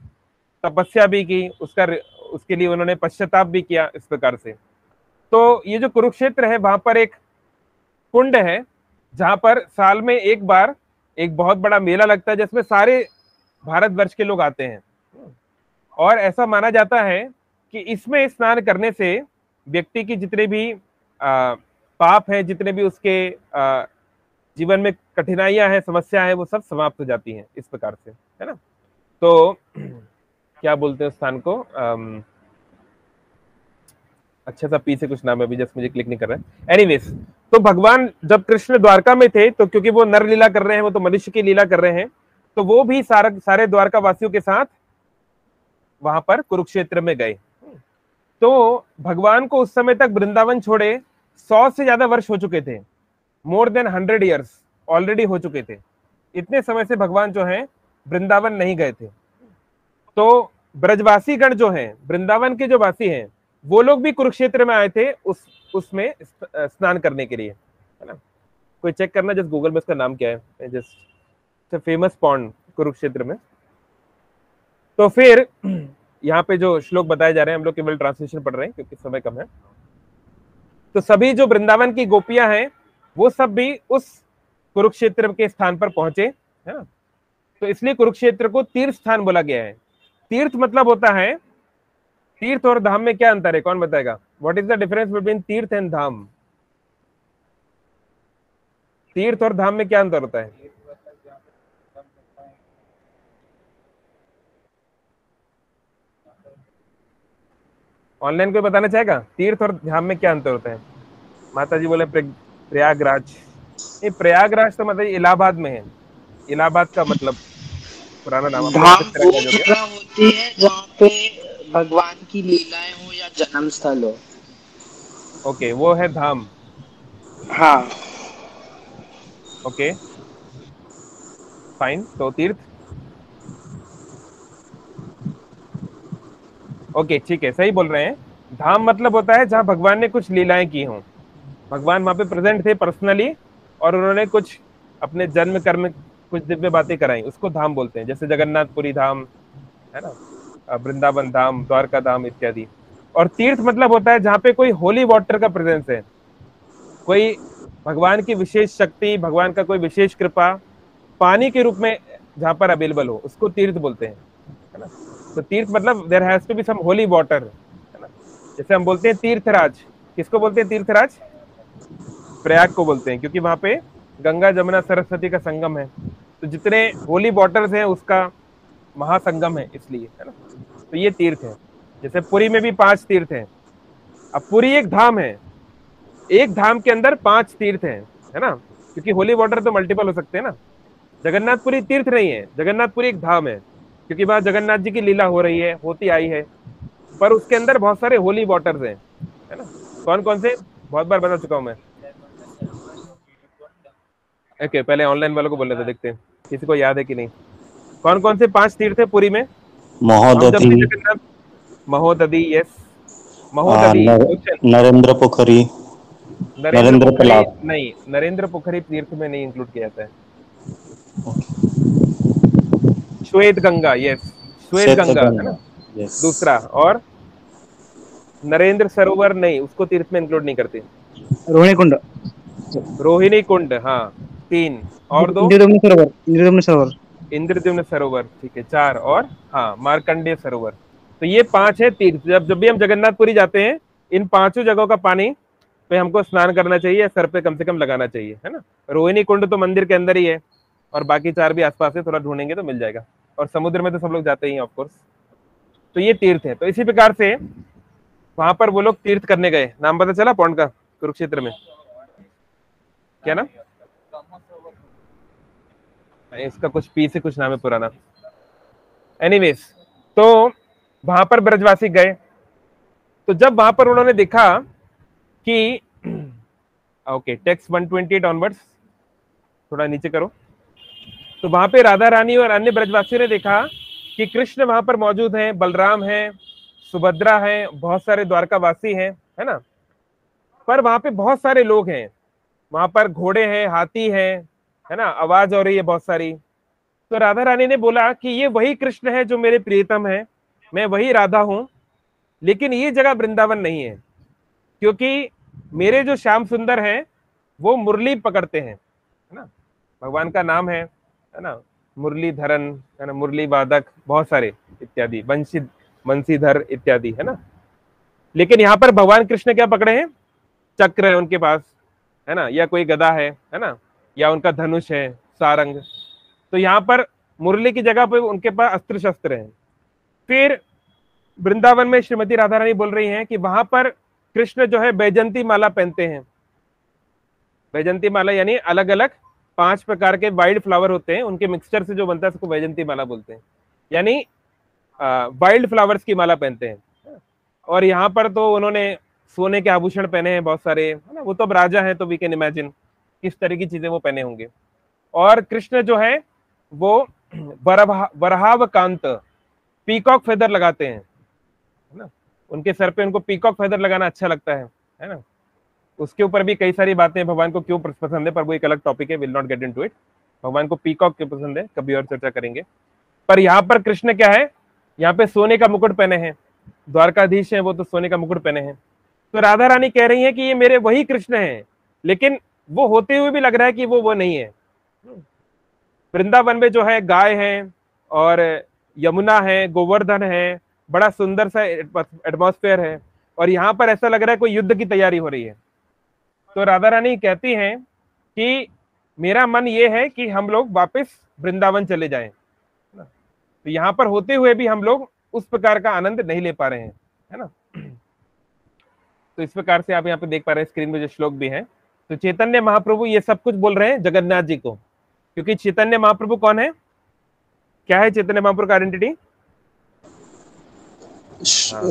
तपस्या भी की, उसके लिए उन्होंने पश्चाताप भी किया, इस प्रकार से। तो ये जो कुरुक्षेत्र है, वहां पर एक कुंड है जहां पर साल में एक बार एक बहुत बड़ा मेला लगता है, जिसमें सारे भारतवर्ष के लोग आते हैं। और ऐसा माना जाता है कि इसमें स्नान करने से व्यक्ति की जितने भी पाप हैं, जितने भी उसके जीवन में कठिनाइयां हैं, समस्या है, वो सब समाप्त हो जाती हैं, इस प्रकार से, है ना। तो क्या बोलते हैं उस स्थान को, अच्छा सा पी से कुछ नाम है, अभी जस्ट मुझे क्लिक नहीं कर रहा है। एनीवेज, तो भगवान जब कृष्ण द्वारका में थे, तो क्योंकि वो नर लीला कर रहे हैं, वो तो मनुष्य की लीला कर रहे हैं, तो वो भी सारे द्वारका वासियों के साथ वहां पर कुरुक्षेत्र में गए। तो भगवान को उस समय तक वृंदावन छोड़े 100 से ज्यादा वर्ष हो चुके थे, मोर देन 100 ईयर्स ऑलरेडी हो चुके थे। इतने समय से भगवान जो है वृंदावन नहीं गए थे। तो ब्रजवासी गण जो हैं, वृंदावन के जो वासी हैं, वो लोग भी कुरुक्षेत्र में आए थे उसमें स्नान करने के लिए, है ना। कोई चेक करना जस्ट गूगल में उसका नाम क्या है, जस्ट फेमस पॉन्ड कुरुक्षेत्र में। तो फिर यहाँ पे जो श्लोक बताए जा रहे हैं, हम लोग केवल ट्रांसलेशन पढ़ रहे हैं क्योंकि समय कम है। तो सभी जो वृंदावन की गोपियां हैं, वो सब भी उस कुरुक्षेत्र के स्थान पर पहुंचे, है ना। तो इसलिए कुरुक्षेत्र को तीर्थ स्थान बोला गया है। तीर्थ मतलब होता है, तीर्थ और धाम में क्या अंतर है, कौन बताएगा? What is the difference between तीर्थ एंड धाम? तीर्थ और धाम में क्या अंतर होता है? ऑनलाइन कोई बताना चाहेगा तीर्थ और धाम में क्या अंतर होता है? माता जी बोले प्रयागराज। ये प्रयागराज तो मतलब इलाहाबाद में है। इलाहाबाद का मतलब पुराना नाम। धाम वो जगह होती है जहाँ पे भगवान की लीलाएं हो या जन्म स्थल हो। ओके, वो है धाम। हाँ, ओके फाइन। तो तीर्थ, ओके ठीक है, सही बोल रहे हैं। धाम मतलब होता है जहां भगवान ने कुछ लीलाएं की हों, भगवान वहां पे प्रेजेंट थे पर्सनली, और उन्होंने कुछ अपने जन्म कर्म कुछ दिव्य बातें कराई, उसको धाम बोलते हैं। जैसे जगन्नाथपुरी धाम, है ना, वृंदावन धाम, द्वारका धाम इत्यादि। और तीर्थ मतलब होता है जहाँ पे कोई होली वाटर का प्रेजेंस है, कोई भगवान की विशेष शक्ति, भगवान का कोई विशेष कृपा पानी के रूप में जहां पर अवेलेबल हो उसको तीर्थ बोलते हैं, है ना। तो तीर्थ मतलब there has to be some holy water, है ना। जैसे हम बोलते हैं तीर्थराज, किसको बोलते हैं तीर्थराज? प्रयाग को बोलते हैं, क्योंकि वहां पे गंगा जमुना सरस्वती का संगम है, तो जितने होली वाटर्स हैं उसका महासंगम है, इसलिए, है ना। तो ये तीर्थ है। जैसे पुरी में भी 5 तीर्थ हैं। अब पुरी एक धाम है, एक धाम के अंदर 5 तीर्थ हैं, है ना, क्योंकि होली वाटर तो मल्टीपल हो सकते हैं ना। जगन्नाथपुरी तीर्थ नहीं है, जगन्नाथपुरी एक धाम है, क्योंकि वहां जगन्नाथ जी की लीला हो रही है, होती आई है, पर उसके अंदर बहुत सारे होली वाटर्स हैं, है ना। कौन कौन से? बहुत बार बता चुका हूं मैं। ओके, पहले ऑनलाइन वालों को बोल रहे थे, देखते हैं किसी को याद है कि नहीं। कौन कौन से 5 तीर्थ है पुरी में? हम जब भी महोदधि, जगन्नाथ, महोदधि, यस, महोदधि। नरेंद्र पोखरी, नरेंद्र नरेंद्र पोखरी तालाब। नहीं, नरेंद्र पोखरी तीर्थ में नहीं इंक्लूड किया जाता है। श्वेत गंगा, यस, श्वेत गंगा, है ना, श्वेतगंगा, यस। दूसरा। और नरेंद्र सरोवर नहीं, उसको तीर्थ में इंक्लूड नहीं करते। रोहिणी कुंड, रोहिणी कुंड, हाँ, 3। और 2? इंद्रदम्न सरोवर, इंद्रदम्न सरोवर। इंद्रद्युम्न सरोवर, ठीक है, 4। और हाँ, मार्कंडेय सरोवर। तो ये 5 है तीर्थ। जब भी हम जगन्नाथपुरी जाते हैं, इन 5 जगहों का पानी पे हमको स्नान करना चाहिए, सर पे कम से कम लगाना चाहिए, है ना। रोहिणी कुंड तो मंदिर के अंदर ही है, और बाकी 4 भी आसपास है, थोड़ा ढूंढेंगे तो मिल जाएगा। और समुद्र में तो सब लोग जाते ही हैं ऑफकोर्स। तो ये तीर्थ है। तो इसी प्रकार से वहां पर वो लोग तीर्थ करने गए। नाम पता चला पौंड का? कुरुक्षेत्र में क्या नाम? इसका कुछ पी से कुछ नाम है पुराना। एनीवेज, तो वहां पर ब्रजवासी गए। तो जब वहां पर उन्होंने देखा कि ओके, टेक्स्ट 128 ऑनवर्ड्स, थोड़ा नीचे करो। तो वहां पे राधा रानी और अन्य ब्रजवासियों ने देखा कि कृष्ण वहां पर मौजूद हैं, बलराम हैं, सुभद्रा हैं, बहुत सारे द्वारकावासी हैं, है ना। पर वहां पे बहुत सारे लोग हैं, वहां पर घोड़े हैं, हाथी हैं, है ना, आवाज हो रही है बहुत सारी। तो राधा रानी ने बोला कि ये वही कृष्ण है जो मेरे प्रियतम है, मैं वही राधा हूं, लेकिन ये जगह वृंदावन नहीं है, क्योंकि मेरे जो श्याम सुंदर हैं वो मुरली पकड़ते हैं, है ना, भगवान का नाम है ना, मुरलीधरन, है ना, मुरली वादक, बहुत सारे इत्यादि, बंशीधर इत्यादि, है ना। लेकिन यहाँ पर भगवान कृष्ण क्या पकड़े हैं? चक्र है उनके पास, है ना, या कोई गदा है ना, या उनका धनुष है, सारंग। तो यहाँ पर मुरली की जगह पे उनके पास अस्त्र शस्त्र हैं। फिर वृंदावन में श्रीमती राधा रानी बोल रही हैं कि वहां पर कृष्ण जो है बैजंती माला पहनते हैं। बैजंती माला यानी अलग अलग 5 प्रकार के वाइल्ड फ्लावर होते हैं, उनके मिक्सचर से जो बनता है उसको बैजंती माला बोलते हैं, यानी वाइल्ड फ्लावर्स की माला पहनते हैं। और यहाँ पर तो उन्होंने सोने के आभूषण पहने हैं बहुत सारे, है ना, वो तो अब राजा हैं, तो वी कैन इमेजिन किस तरह की चीजें वो पहने होंगे। और कृष्ण जो है वो वरहावकांत, पीकॉक फेदर लगाते हैं, है ना, उनके सर पे उनको पीकॉक फेदर लगाना अच्छा लगता है ना। उसके ऊपर भी कई सारी बातें भगवान को क्यों पसंद है, पर वो एक अलग टॉपिक है, will not get into it. भगवान को पीकॉक क्यों पसंद है, कभी और चर्चा करेंगे। पर यहाँ पर कृष्ण क्या है, यहाँ पे सोने का मुकुट पहने हैं, द्वारकाधीश है वो, तो सोने का मुकुट पहने हैं। तो राधा रानी कह रही है कि ये मेरे वही कृष्ण हैं, लेकिन वो होते हुए भी लग रहा है कि वो नहीं है। वृंदावन में जो है गाय है, और यमुना है, गोवर्धन है, बड़ा सुंदर सा एटमॉस्फेयर है, और यहाँ पर ऐसा लग रहा है कोई युद्ध की तैयारी हो रही है। तो राधा रानी कहती हैं कि मेरा मन ये है कि हम लोग वापस वृंदावन चले जाएं, तो यहाँ पर होते हुए भी हम लोग उस प्रकार का आनंद नहीं ले पा रहे हैं, है ना। तो इस प्रकार से आप यहाँ पे देख पा रहे हैं, स्क्रीन में जो श्लोक भी है। तो चैतन्य महाप्रभु ये सब कुछ बोल रहे हैं जगन्नाथ जी को, क्योंकि चैतन्य महाप्रभु कौन है, क्या है चैतन्य महाप्रभु का आइडेंटिटी?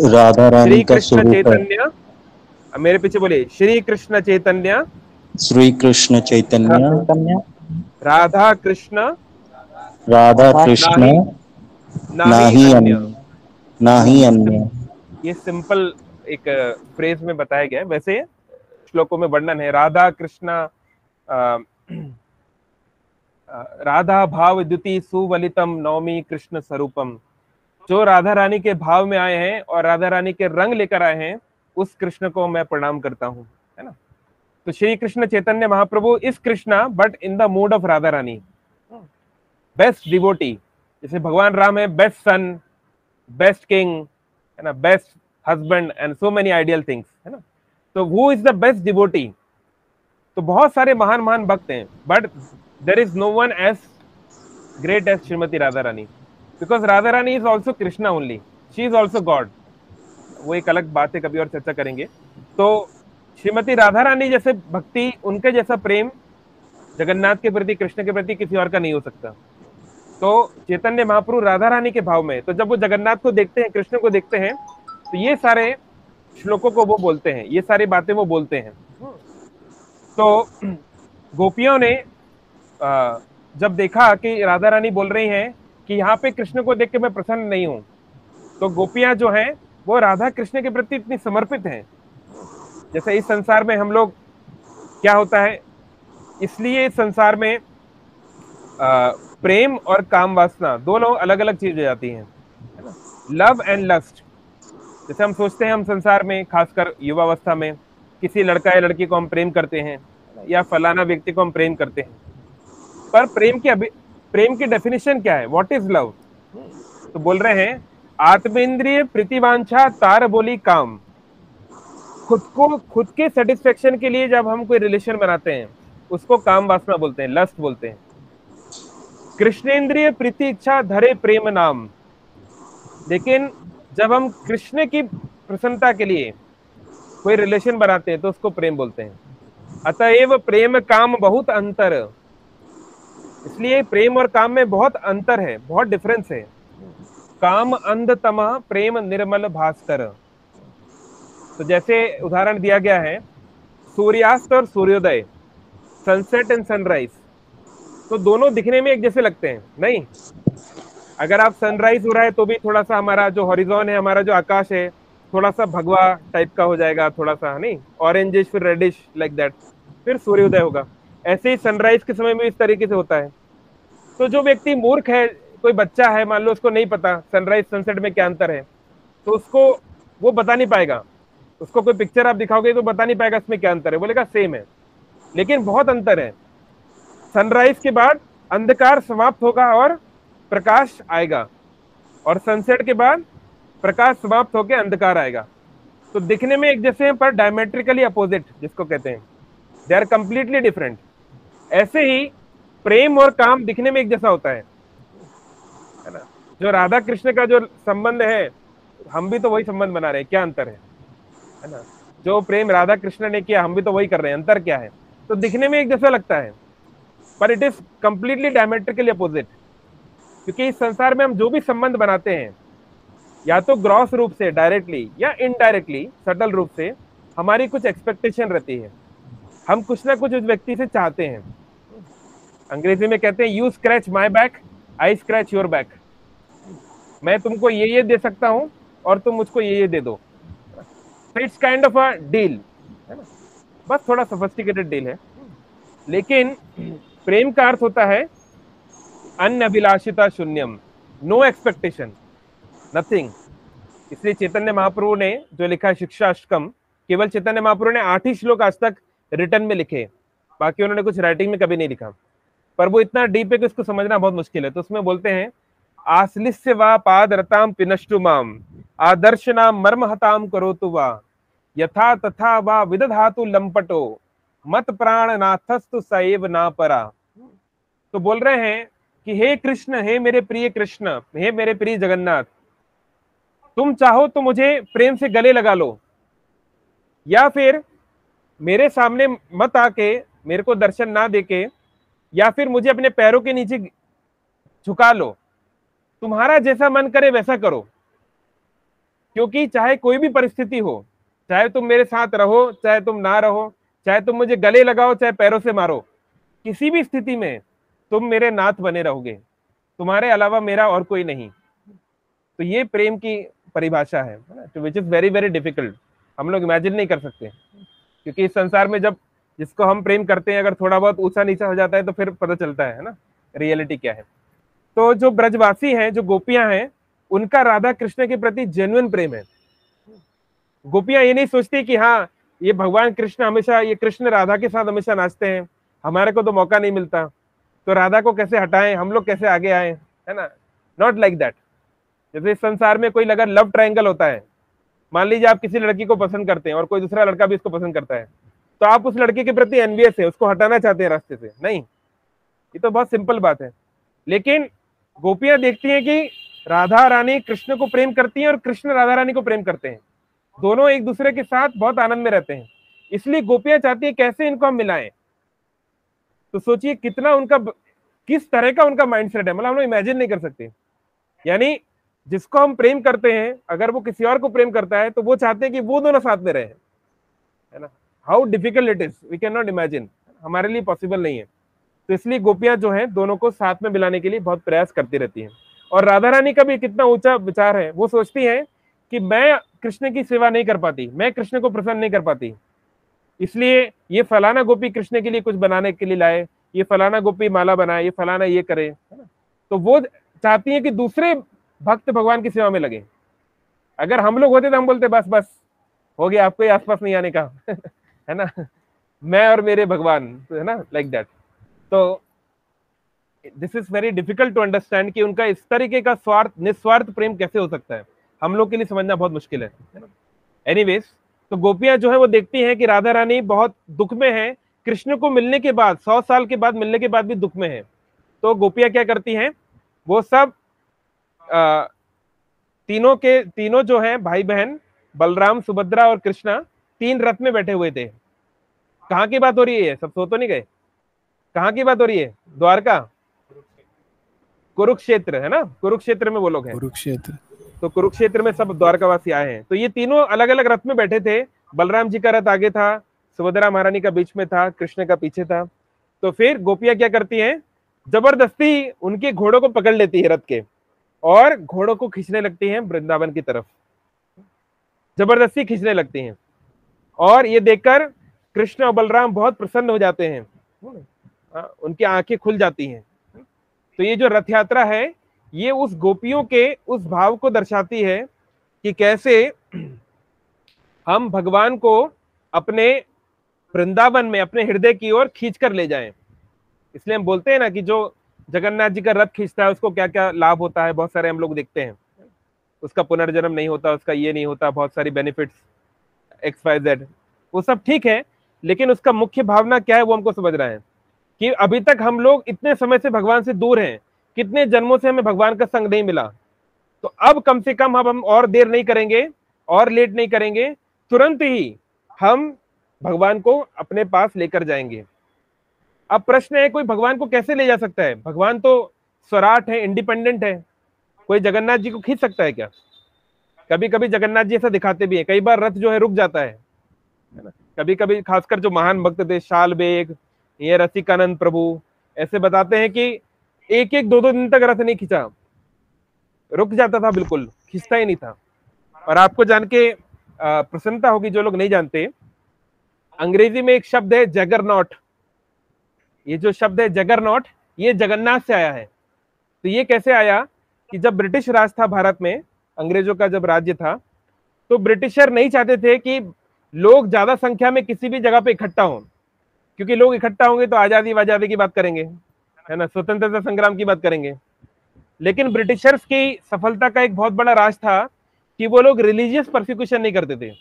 राधा रानी श्री का कृष्ण स्वरूप है। चैतन्य, मेरे पीछे बोलिए, श्री कृष्ण चैतन्य, श्री कृष्ण चैतन्य, राधा कृष्ण, राधा कृष्ण, नाही अन्य, नाही अन्य। ये सिंपल एक फ्रेज में बताया गया है, वैसे श्लोकों में वर्णन है। राधा कृष्ण, राधा भाव द्युति सुवलितम नौमी कृष्ण स्वरूपम। जो राधा रानी के भाव में आए हैं और राधा रानी के रंग लेकर आए हैं, उस कृष्ण को मैं प्रणाम करता हूँ, है ना। तो श्री कृष्ण चैतन्य महाप्रभु इस Krishna but in the mood off Radha Rani. Best devotee, जैसे भगवान राम है बेस्ट सन, बेस्ट किंग, है ना, best husband and so many ideal things, है ना। तो who is the best devotee? तो बहुत सारे महान महान भक्त हैं, but there is no one as great as Shrimati Radha Rani, because Radha Rani is also Krishna only, she is also God. वो एक अलग बात है, कभी और चर्चा करेंगे। तो श्रीमती राधा रानी जैसे भक्ति, उनके जैसा प्रेम जगन्नाथ के प्रति, कृष्ण के प्रति किसी और का नहीं हो सकता। तो चैतन्य महाप्रभु राधा रानी के भाव में, तो जब वो जगन्नाथ को देखते हैं, कृष्ण को देखते हैं, तो ये सारे श्लोकों को वो बोलते हैं, ये सारी बातें वो बोलते हैं। तो गोपियों ने जब देखा कि राधा रानी बोल रही हैं कि यहाँ पे कृष्ण को देख के मैं प्रसन्न नहीं हूं, तो गोपियां जो हैं वो राधा कृष्ण के प्रति इतनी समर्पित हैं। जैसे इस संसार में हम लोग, क्या होता है, इसलिए इस संसार में प्रेम और काम वासना दोनों अलग अलग चीज हो जाती हैं, है ना, लव एंड लस्ट। जैसे हम सोचते हैं, हम संसार में खासकर युवावस्था में किसी लड़का या लड़की को हम प्रेम करते हैं, या फलाना व्यक्ति को हम प्रेम करते हैं, पर प्रेम की डेफिनेशन क्या है? What is love? तो बोल रहे हैं आत्मेंद्रिय प्रीतिवांछा तार बोली काम। खुद के सेटिस्फेक्शन के लिए जब हम कोई रिलेशन बनाते हैं उसको काम वासना बोलते हैं, लस्ट बोलते हैं। कृष्णेंद्रिय प्रीति इच्छा धरे प्रेम नाम। लेकिन जब हम कृष्ण की प्रसन्नता के लिए कोई रिलेशन बनाते हैं तो उसको प्रेम बोलते हैं। अतएव प्रेम काम बहुत अंतर, इसलिए प्रेम और काम में बहुत अंतर है, बहुत डिफरेंस है। काम अंध तमः प्रेम निर्मल भास्कर। तो जैसे उदाहरण दिया गया है सूर्यास्त और सूर्योदय, सनसेट एंड सनराइज, तो दोनों दिखने में एक जैसे लगते हैं नहीं। अगर आप सनराइज हो रहा है तो भी थोड़ा सा हमारा जो हॉरिजॉन है, हमारा जो आकाश है, थोड़ा सा भगवा टाइप का हो जाएगा, थोड़ा सा नहीं, ऑरेंजिश फिर रेडिश लाइक दैट, फिर सूर्योदय होगा। ऐसे ही सनराइज के समय में इस तरीके से होता है। तो जो व्यक्ति मूर्ख है, कोई बच्चा है मान लो, उसको नहीं पता सनराइज सनसेट में क्या अंतर है, तो उसको वो बता नहीं पाएगा। उसको कोई पिक्चर आप दिखाओगे तो बता नहीं पाएगा इसमें क्या अंतर है, बोलेगा सेम है, लेकिन बहुत अंतर है। सनराइज के बाद अंधकार समाप्त होगा और प्रकाश आएगा, और सनसेट के बाद प्रकाश समाप्त होकर अंधकार आएगा। तो दिखने में एक जैसे हैं पर डायमेट्रिकली अपोजिट जिसको कहते हैं, दे आर कंप्लीटली डिफरेंट। ऐसे ही प्रेम और काम दिखने में एक जैसा होता है ना। जो राधा कृष्ण का जो संबंध है, हम भी तो वही संबंध बना रहे हैं, क्या अंतर है ना। जो प्रेम राधा कृष्ण ने किया हम भी तो वही कर रहे हैं, अंतर क्या है? तो दिखने में एक जैसा लगता है पर it is completely diametrically opposite. क्योंकि इस संसार में हम जो भी संबंध बनाते हैं, या तो ग्रॉस रूप से डायरेक्टली या इनडायरेक्टली सटल रूप से, हमारी कुछ एक्सपेक्टेशन रहती है, हम कुछ ना कुछ उस व्यक्ति से चाहते हैं। अंग्रेजी में कहते हैं you scratch my back, I scratch your back. मैं तुमको ये दे सकता हूं और तुम मुझको ये दे दो। It's kind of a deal, है ना, बस थोड़ा सोफिस्टिकेटेड डील है। लेकिन प्रेम का अर्थ होता है अनअभिलाषिता शून्यम, नो एक्सपेक्टेशन, नथिंग। इसलिए चैतन्य महाप्रभु ने जो लिखा है शिक्षाष्टकम, केवल चैतन्य महाप्रभु ने 8 ही श्लोक आज तक रिटर्न में लिखे, बाकी उन्होंने कुछ राइटिंग में कभी नहीं लिखा। पर वो इतना डीप है कि उसको समझना बहुत मुश्किल है। तो उसमें बोलते हैं आश्लिष्य वा पाद रताम पिनष्टु माम, आदर्शनाम मर्महताम करोतु वा, यथा तथा वा विदधातु लंपटो, मत प्राण नाथस्तु सएव ना परा। तो बोल रहे हैं कि हे कृष्ण, हे मेरे प्रिय कृष्ण, हे मेरे प्रिय जगन्नाथ, तुम चाहो तो मुझे प्रेम से गले लगा लो, या फिर मेरे सामने मत आके मेरे को दर्शन ना देके, या फिर मुझे अपने पैरों के नीचे झुका लो, तुम्हारा जैसा मन करे वैसा करो। क्योंकि चाहे कोई भी परिस्थिति हो, चाहे तुम मेरे साथ रहो चाहे तुम ना रहो, चाहे तुम मुझे गले लगाओ चाहे पैरों से मारो, किसी भी स्थिति में तुम मेरे नाथ बने रहोगे, तुम्हारे अलावा मेरा और कोई नहीं। तो ये प्रेम की परिभाषा है, विच इज वेरी वेरी डिफिकल्ट, हम लोग इमेजिन नहीं कर सकते। क्योंकि इस संसार में जब जिसको हम प्रेम करते हैं अगर थोड़ा बहुत ऊंचा नीचा हो जाता है तो फिर पता चलता है ना रियलिटी क्या है। तो जो ब्रजवासी हैं, जो गोपियां हैं, उनका राधा कृष्ण के प्रति जेन्युइन प्रेम है। गोपियां ये नहीं सोचती कि हाँ ये भगवान कृष्ण हमेशा, ये कृष्ण राधा के साथ हमेशा नाचते हैं, हमारे को तो मौका नहीं मिलता, तो राधा को कैसे हटाएं, हम लोग कैसे आगे आए, है ना। Not like that. जैसे इस संसार में कोई अगर लव ट्रायंगल होता है, मान लीजिए आप किसी लड़की को पसंद करते हैं और कोई दूसरा लड़का भी उसको पसंद करता है, तो आप उस लड़के के प्रति एनवियस है, उसको हटाना चाहते हैं रास्ते से, नहीं। ये तो बहुत सिंपल बात है। लेकिन गोपियां देखती हैं कि राधा रानी कृष्ण को प्रेम करती हैं और कृष्ण राधा रानी को प्रेम करते हैं, दोनों एक दूसरे के साथ बहुत आनंद में रहते हैं। इसलिए गोपियां चाहती है कैसे इनको हम मिलाएं। तो सोचिए कितना उनका, किस तरह का उनका माइंडसेट है, मतलब हम लोग इमेजिन नहीं कर सकते। यानी जिसको हम प्रेम करते हैं, अगर वो किसी और को प्रेम करता है तो वो चाहते हैं कि वो दोनों साथ में रहे, है ना। How difficult it is, we can not imagine, हमारे लिए पॉसिबल नहीं है। तो इसलिए गोपियां जो है दोनों को साथ में मिलाने के लिए बहुत प्रयास करती रहती हैं। और राधा रानी का भी कितना ऊंचा विचार है, वो सोचती हैं कि मैं कृष्ण की सेवा नहीं कर पाती, मैं कृष्ण को प्रसन्न नहीं कर पाती, इसलिए ये फलाना गोपी कृष्ण के लिए कुछ बनाने के लिए लाए, ये फलाना गोपी माला बनाए, ये फलाना ये करे, है ना। तो वो चाहती है कि दूसरे भक्त भगवान की सेवा में लगे। अगर हम लोग होते तो हम बोलते बस बस हो गया, आपको आसपास नहीं आने का है ना, मैं और मेरे भगवान, है ना, लाइक दैट। तो this is very difficult to understand कि उनका इस तरीके का स्वार्थ, निस्वार्थ प्रेम कैसे हो सकता है, हम लोग के लिए समझना बहुत मुश्किल है ना। एनीवेज, तो गोपियां जो है वो देखती हैं कि राधा रानी बहुत दुख में है, कृष्ण को मिलने के बाद, 100 साल के बाद मिलने के बाद भी दुख में है। तो गोपियां क्या करती हैं, वो सब तीनों जो हैं भाई बहन, बलराम, सुभद्रा और कृष्णा, 3 रथ में बैठे हुए थे। कहाँ की बात हो रही है, सब सो तो नहीं गए, कहाँ की बात हो रही है, द्वारका, कुरुक्षेत्र, है ना, कुरुक्षेत्र में वो लोग हैं, कुरुक्षेत्र। तो कुरुक्षेत्र में सब द्वारकावासी आए हैं। तो ये तीनों अलग अलग रथ में बैठे थे, बलराम जी का रथ आगे था, सुभद्रा महारानी का बीच में था, कृष्ण का पीछे था। तो फिर गोपियां क्या करती हैं, जबरदस्ती उनके घोड़ों को पकड़ लेती है रथ के, और घोड़ों को खींचने लगती हैं वृंदावन की तरफ, जबरदस्ती खींचने लगती हैं। और ये देखकर कृष्ण और बलराम बहुत प्रसन्न हो जाते हैं, उनकी आंखें खुल जाती हैं। तो ये जो रथ यात्रा है, ये उस गोपियों के उस भाव को दर्शाती है कि कैसे हम भगवान को अपने वृंदावन में, अपने हृदय की ओर खींच कर ले जाएं। इसलिए हम बोलते हैं ना कि जो जगन्नाथ जी का रथ खींचता है उसको क्या क्या लाभ होता है, बहुत सारे हम लोग देखते हैं, उसका पुनर्जन्म नहीं होता, उसका ये नहीं होता, बहुत सारी बेनिफिट्स XYZ, वो सब ठीक है। लेकिन उसका मुख्य भावना क्या है वो हमको समझना है कि अभी तक हम लोग इतने समय से भगवान से दूर हैं, कितने जन्मों से हमें भगवान का संग नहीं मिला। तो अब कम से कम हम और देर नहीं करेंगे और लेट नहीं करेंगे, तुरंत ही हम भगवान को अपने पास लेकर जाएंगे। अब प्रश्न है, कोई भगवान को कैसे ले जा सकता है, भगवान तो स्वराट है, इंडिपेंडेंट है, कोई जगन्नाथ जी को खींच सकता है क्या? कभी कभी जगन्नाथ जी ऐसा दिखाते भी हैं, कई बार रथ जो है रुक जाता है ना। कभी कभी खासकर जो महान भक्त थे, शाल बेग, ये रसिकानंद प्रभु, ऐसे बताते हैं कि 1-2 दिन तक रथ नहीं खींचा, रुक जाता था, बिल्कुल खींचता ही नहीं था। और आपको जान के प्रसन्नता होगी, जो लोग नहीं जानते, अंग्रेजी में एक शब्द है जगरनॉट। ये जो शब्द है जगरनॉट, ये जगन्नाथ से आया है। तो ये कैसे आया कि जब ब्रिटिश राज था भारत में, अंग्रेजों का जब राज्य था, तो ब्रिटिशर नहीं चाहते थे कि लोग ज्यादा संख्या में किसी भी जगह पे इकट्ठा हों, क्योंकि लोग इकट्ठा होंगे तो आजादी की बात करेंगे, है ना, स्वतंत्रता संग्राम की बात करेंगे। लेकिन ब्रिटिशर्स की सफलता का एक बहुत बड़ा राज था कि वो लोग रिलीजियस परसिक्यूशन नहीं करते थे,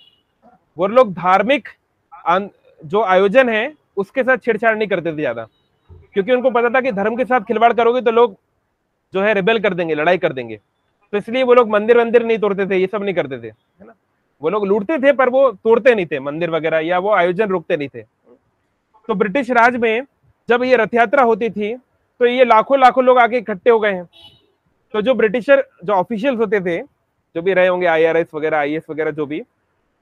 वो लोग धार्मिक जो आयोजन है उसके साथ छेड़छाड़ नहीं करते थे ज्यादा, क्योंकि उनको पता था कि धर्म के साथ खिलवाड़ करोगे तो लोग जो है रिबेल कर देंगे, लड़ाई कर देंगे। तो इसलिए वो लोग मंदिर नहीं तोड़ते थे, ये सब नहीं करते थे, है ना। वो लोग लूटते थे पर वो तोड़ते नहीं थे मंदिर वगैरह, या वो आयोजन रोकते नहीं थे। तो ब्रिटिश राज में जब ये रथ यात्रा होती थी तो ये लाखों लोग आके इकट्ठे हो गए हैं। तो जो ब्रिटिशर जो ऑफिशियल्स होते थे, जो भी रहे होंगे, IRS वगैरह, IAS वगैरह, जो भी,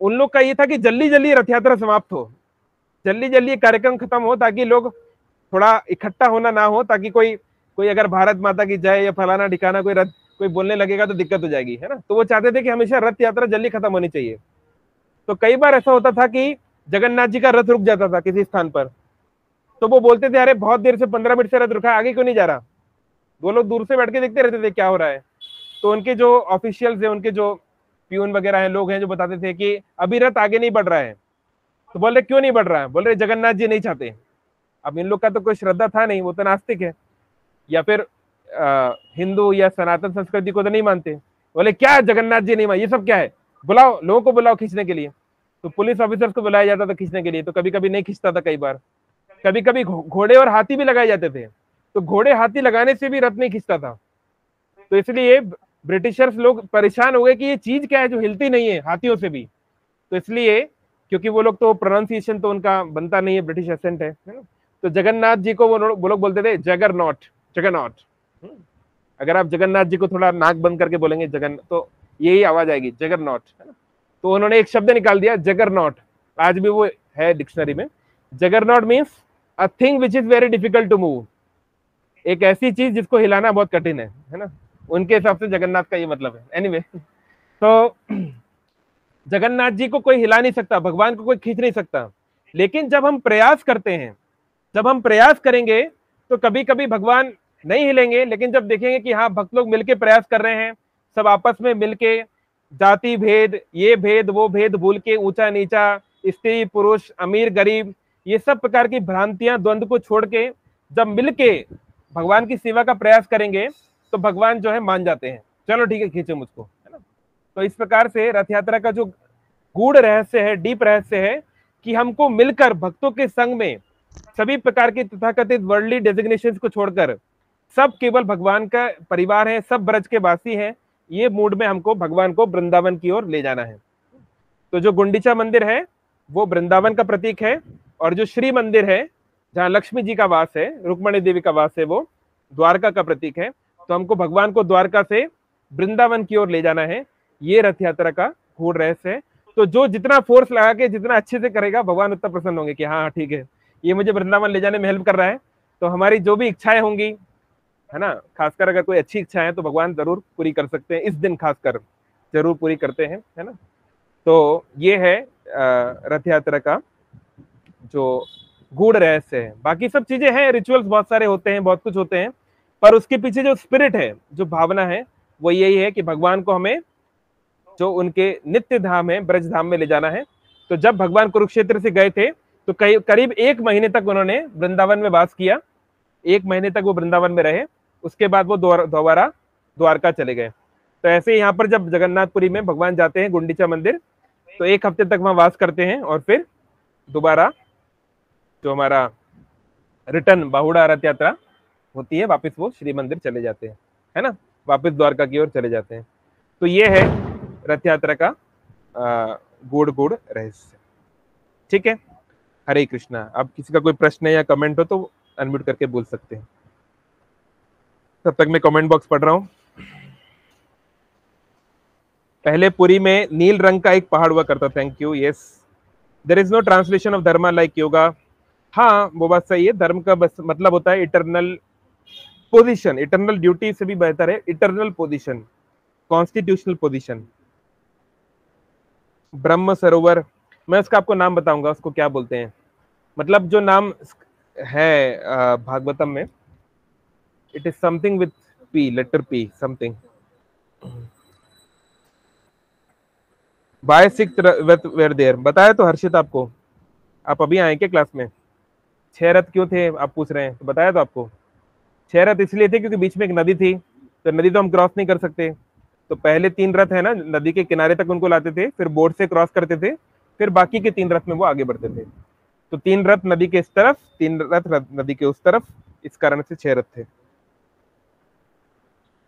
उन लोग का ये था कि जल्दी जल्दी रथ यात्रा समाप्त हो, जल्दी जल्दी कार्यक्रम खत्म हो, ताकि लोग थोड़ा इकट्ठा होना ना हो, ताकि कोई अगर भारत माता की जय या फलाना ठिकाना कोई बोलने लगेगा तो दिक्कत हो जाएगी, है ना। तो वो चाहते थे कि हमेशा रथ यात्रा जल्दी खत्म होनी चाहिए। तो कई बार ऐसा होता था कि जगन्नाथ जी का रथ रुक जाता था किसी स्थान पर, तो वो बोलते थे अरे बहुत देर से 15 मिनट से रथ रुका, आगे क्यों नहीं जा रहा। वो लोग दूर से बैठ के देखते रहते थे क्या हो रहा है। तो उनके जो ऑफिशियल्स है, उनके जो प्यून वगैरह हैं, लोग हैं, जो बताते थे कि अभी रथ आगे नहीं बढ़ रहा है। बोल रहे क्यों नहीं बढ़ रहा है, बोल रहे जगन्नाथ जी नहीं चाहते। अब इन लोग का तो कोई श्रद्धा था नहीं, वो तो नास्तिक है, या फिर हिंदू या सनातन संस्कृति को तो नहीं मानते। बोले क्या जगन्नाथ जी नहीं मानते, ये सब क्या है, बुलाओ लोगों को, बुलाओ खींचने के लिए। तो पुलिस ऑफिसर्स को बुलाया जाता था खींचने के लिए, तो कभी कभी नहीं खींचता था, कई बार कभी कभी घोड़े और हाथी भी लगाए जाते थे, तो घोड़े हाथी लगाने से भी रथ नहीं खींचता था। तो इसलिए ब्रिटिशर्स लोग परेशान हो गए कि ये चीज क्या है जो हिलती नहीं है हाथियों से भी। तो इसलिए क्योंकि वो लोग तो प्रोनाउंसिएशन तो उनका बनता नहीं है, ब्रिटिश एसेंट है ना, तो जगन्नाथ जी को वो लोग बोलते थे जगरनॉट, जगन्नाथ। अगर आप जगन्नाथ जी को थोड़ा नाक बंद करके बोलेंगे जगन, तो यही आवाज आएगी जगरनॉट, है ना। तो उन्होंने एक शब्द निकाल दिया जगरनॉट, आज भी वो है डिक्शनरी में। Juggernaut means a thing which is very difficult to move, एक ऐसी चीज जिसको हिलाना बहुत कठिन है ना, उनके हिसाब से जगन्नाथ का ये मतलब है। एनीवे, तो जगन्नाथ जी को कोई हिला नहीं सकता, भगवान को कोई खींच नहीं सकता, लेकिन जब हम प्रयास करते हैं, जब हम प्रयास करेंगे तो कभी कभी भगवान नहीं हिलेंगे, लेकिन जब देखेंगे कि हाँ भक्त लोग मिलके प्रयास कर रहे हैं, सब आपस में मिलके जाति भेद, ये भेद वो भेद भूल के, ऊंचा नीचा, स्त्री पुरुष, अमीर गरीब, ये सब प्रकार की भ्रांतियां द्वंद्व को छोड़ के जब मिलके भगवान की सेवा का प्रयास करेंगे तो भगवान जो है मान जाते हैं, चलो ठीक है खींचो मुझको, है ना। तो इस प्रकार से रथ यात्रा का जो गूढ़ रहस्य है, डीप रहस्य है, कि हमको मिलकर भक्तों के संग में सभी प्रकार के तथाकथित वर्ल्डली डेजिग्नेशंस को छोड़कर सब केवल भगवान का परिवार है, सब ब्रज के वासी हैं, ये मूड में हमको भगवान को वृंदावन की ओर ले जाना है। तो जो गुंडीचा मंदिर है वो वृंदावन का प्रतीक है, और जो श्री मंदिर है जहाँ लक्ष्मी जी का वास है, रुक्मणी देवी का वास है, वो द्वारका का प्रतीक है। तो हमको भगवान को द्वारका से वृंदावन की ओर ले जाना है, ये रथ यात्रा का गूढ़ रहस्य है। तो जो जितना फोर्स लगा के जितना अच्छे से करेगा, भगवान उतना प्रसन्न होंगे कि हाँ ठीक है, ये मुझे वृंदावन ले जाने में हेल्प कर रहा है। तो हमारी जो भी इच्छाएं होंगी, है ना, खासकर अगर कोई अच्छी इच्छा है तो भगवान जरूर पूरी कर सकते हैं, इस दिन खासकर जरूर पूरी करते हैं, है ना। तो ये है रथ यात्रा का जो गूढ़ रहस्य है। बाकी सब चीजें हैं, रिचुअल्स बहुत सारे होते हैं, बहुत कुछ होते हैं, पर उसके पीछे जो स्पिरिट है, जो भावना है, वो यही है कि भगवान को हमें जो उनके नित्य धाम है, ब्रज धाम में ले जाना है। तो जब भगवान कुरुक्षेत्र से गए थे तो करीब 1 महीने तक उन्होंने वृंदावन में वास किया, 1 महीने तक वो वृंदावन में रहे, उसके बाद वो दोबारा द्वारका चले गए। तो ऐसे यहाँ पर जब जगन्नाथपुरी में भगवान जाते हैं गुंडीचा मंदिर, तो 1 हफ्ते तक वहां वास करते हैं, और फिर दोबारा जो हमारा रिटर्न बाहुड़ा रथ यात्रा होती है, वापस वो श्री मंदिर चले जाते हैं, है ना, वापस द्वारका की ओर चले जाते हैं। तो ये है रथ यात्रा का गूढ़ रहस्य। ठीक है, हरे कृष्णा। अब किसी का कोई प्रश्न है या कमेंट हो तो अनम्यूट करके बोल सकते हैं, तब तक मैं कमेंट बॉक्स पढ़ रहा हूं। पहले पुरी में नील रंग का एक पहाड़ हुआ करता, thank you. Yes, there is no translation of dharma like yoga. हाँ, वो बात सही है, धर्म का बस मतलब होता है इटर्नल पोजीशन, इटर्नल ड्यूटी से भी बेहतर है इटर्नल पोजीशन, कॉन्स्टिट्यूशनल पोजीशन। ब्रह्म सरोवर, मैं उसका आपको नाम बताऊंगा, उसको क्या बोलते हैं, मतलब जो नाम है भागवतम में, it is something with P, letter P something. By six where there, बताया तो हर्षित आपको, आप अभी आए क्या क्लास में? 6 रथ क्यों थे आप पूछ रहे हैं, तो बताया तो आपको 6 रथ इसलिए थे क्योंकि बीच में एक नदी थी, तो नदी तो हम क्रॉस नहीं कर सकते, तो पहले 3 रथ है ना नदी के किनारे तक उनको लाते थे, फिर बोट से क्रॉस करते थे, फिर बाकी के 3 रथ में वो आगे बढ़ते थे। तो 3 रथ नदी के इस तरफ, 3 रथ नदी के उस तरफ, इस कारण से 6 रथ थे।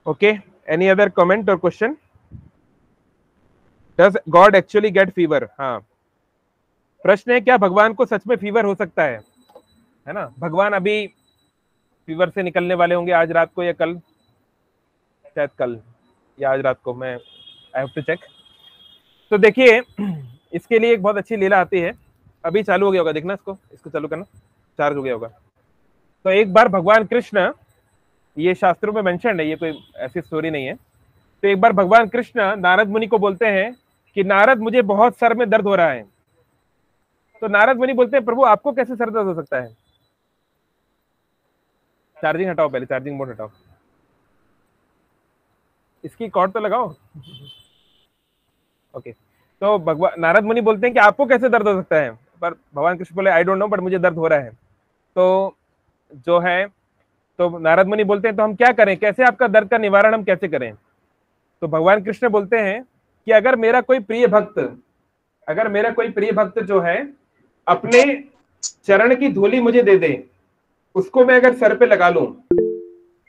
ओके, एनी अदर कमेंट और question? Does God actually get fever? हाँ, प्रश्न है क्या भगवान को सच में फीवर हो सकता है ना। भगवान अभी फीवर से निकलने वाले होंगे आज रात को या कल, शायद कल या आज रात को, मैं आई हैव टू चेक। तो देखिए, इसके लिए एक बहुत अच्छी लीला आती है, अभी चालू हो गया होगा, देखना इसको चालू करना, चार्ज हो गया होगा। तो एक बार भगवान कृष्ण, ये शास्त्रों में मेंशन है, ये कोई ऐसी स्टोरी नहीं है, तो एक बार भगवान कृष्ण नारद मुनि को बोलते हैं कि नारद मुझे बहुत सर में दर्द हो रहा है। तो नारद मुनि बोलते हैं प्रभु आपको कैसे सर दर्द हो सकता है? चार्जिंग हटाओ, पहले चार्जिंग मोड हटाओ, इसकी कॉर्ड तो लगाओ। ओके, तो भगवान नारद मुनि बोलते हैं कि आपको कैसे दर्द हो सकता है? पर भगवान कृष्ण बोले आई डोंट नो, बट मुझे दर्द हो रहा है। तो जो है, तो नारद मुनि बोलते हैं तो हम क्या करें, कैसे आपका दर्द का निवारण हम कैसे करें। तो भगवान कृष्ण बोलते हैं कि अगर मेरा कोई प्रिय भक्त जो है अपने चरण की धूली मुझे दे दे, उसको मैं अगर सर पे लगा लूं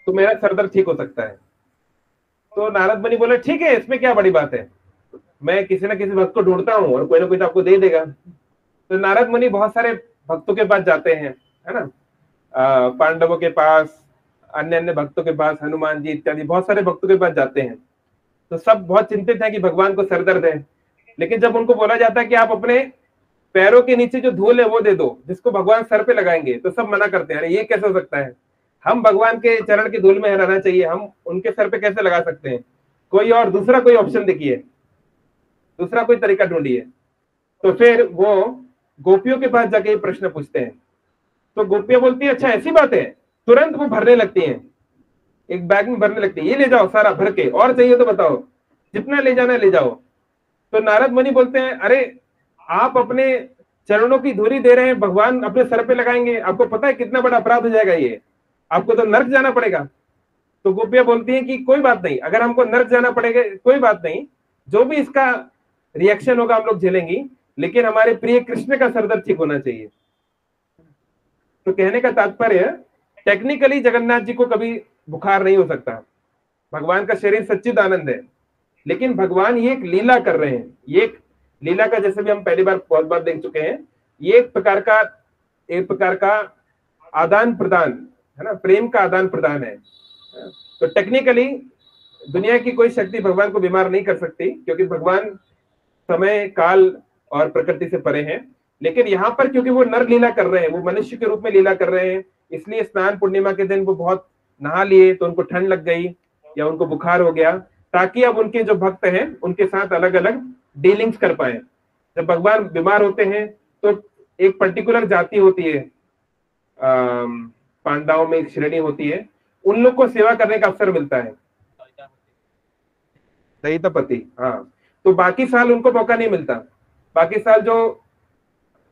तो मेरा सर दर्द ठीक हो सकता है। तो नारद मुनि बोले ठीक है, इसमें क्या बड़ी बात है, मैं किसी ना किसी भक्त को ढूंढता हूँ और कोई ना कोई तो आपको दे देगा। तो नारद मुनि बहुत सारे भक्तों के पास जाते हैं, है ना, पांडवों के पास, अन्य अन्य भक्तों के पास, हनुमान जी इत्यादि बहुत सारे भक्तों के पास जाते हैं। तो सब बहुत चिंतित हैं कि भगवान को सर दर्द है। लेकिन जब उनको बोला जाता है कि आप अपने पैरों के नीचे जो धूल है वो दे दो जिसको भगवान सर पे लगाएंगे, तो सब मना करते हैं, अरे ये कैसे हो सकता है, हम भगवान के चरण की धूल में रहना चाहिए, हम उनके सर पे कैसे लगा सकते हैं, कोई और दूसरा कोई ऑप्शन देखिए, दूसरा कोई तरीका ढूंढिए। तो फिर वो गोपियों के पास जाके प्रश्न पूछते हैं। तो गोपियां बोलती है अच्छा ऐसी बात है, तुरंत वो भरने लगती हैं, एक बैग में भरने लगती है, ये ले जाओ सारा भर के, और चाहिए तो बताओ, जितना ले जाना ले जाओ। तो नारद मुनि बोलते हैं अरे आप अपने चरणों की धूली दे रहे हैं, भगवान अपने सर पे लगाएंगे, आपको पता है कितना बड़ा अपराध हो जाएगा, ये आपको तो नर्क जाना पड़ेगा। तो गोपियां बोलती हैं कि कोई बात नहीं, अगर हमको नर्क जाना पड़ेगा कोई बात नहीं, जो भी इसका रिएक्शन होगा हम लोग झेलेंगी, लेकिन हमारे प्रिय कृष्ण का सरदर्द ठीक होना चाहिए। तो कहने का तात्पर्य, टेक्निकली जगन्नाथ जी को कभी बुखार नहीं हो सकता, भगवान का शरीर सच्चिदानंद है, लेकिन भगवान ये एक लीला कर रहे हैं, ये एक लीला का, जैसे भी हम पहली बार बहुत बार देख चुके हैं, ये एक प्रकार का आदान प्रदान है ना, प्रेम का आदान प्रदान है। तो टेक्निकली दुनिया की कोई शक्ति भगवान को बीमार नहीं कर सकती, क्योंकि भगवान समय काल और प्रकृति से परे हैं। लेकिन यहाँ पर क्योंकि वो नर लीला कर रहे हैं, वो मनुष्य के रूप में लीला कर रहे हैं, इसलिए स्नान पूर्णिमा के दिन वो बहुत नहा लिए, तो उनको ठंड लग गई या उनको बुखार हो गया, ताकि अब उनके जो भक्त हैं उनके साथ अलग अलग डीलिंग्स कर पाए। जब भगवान बीमार होते हैं तो एक पर्टिकुलर जाति होती है, पांडवों में एक श्रेणी होती है, उन लोग को सेवा करने का अवसर मिलता है, दैत्यपति, हाँ। तो बाकी साल उनको मौका नहीं मिलता, बाकी साल जो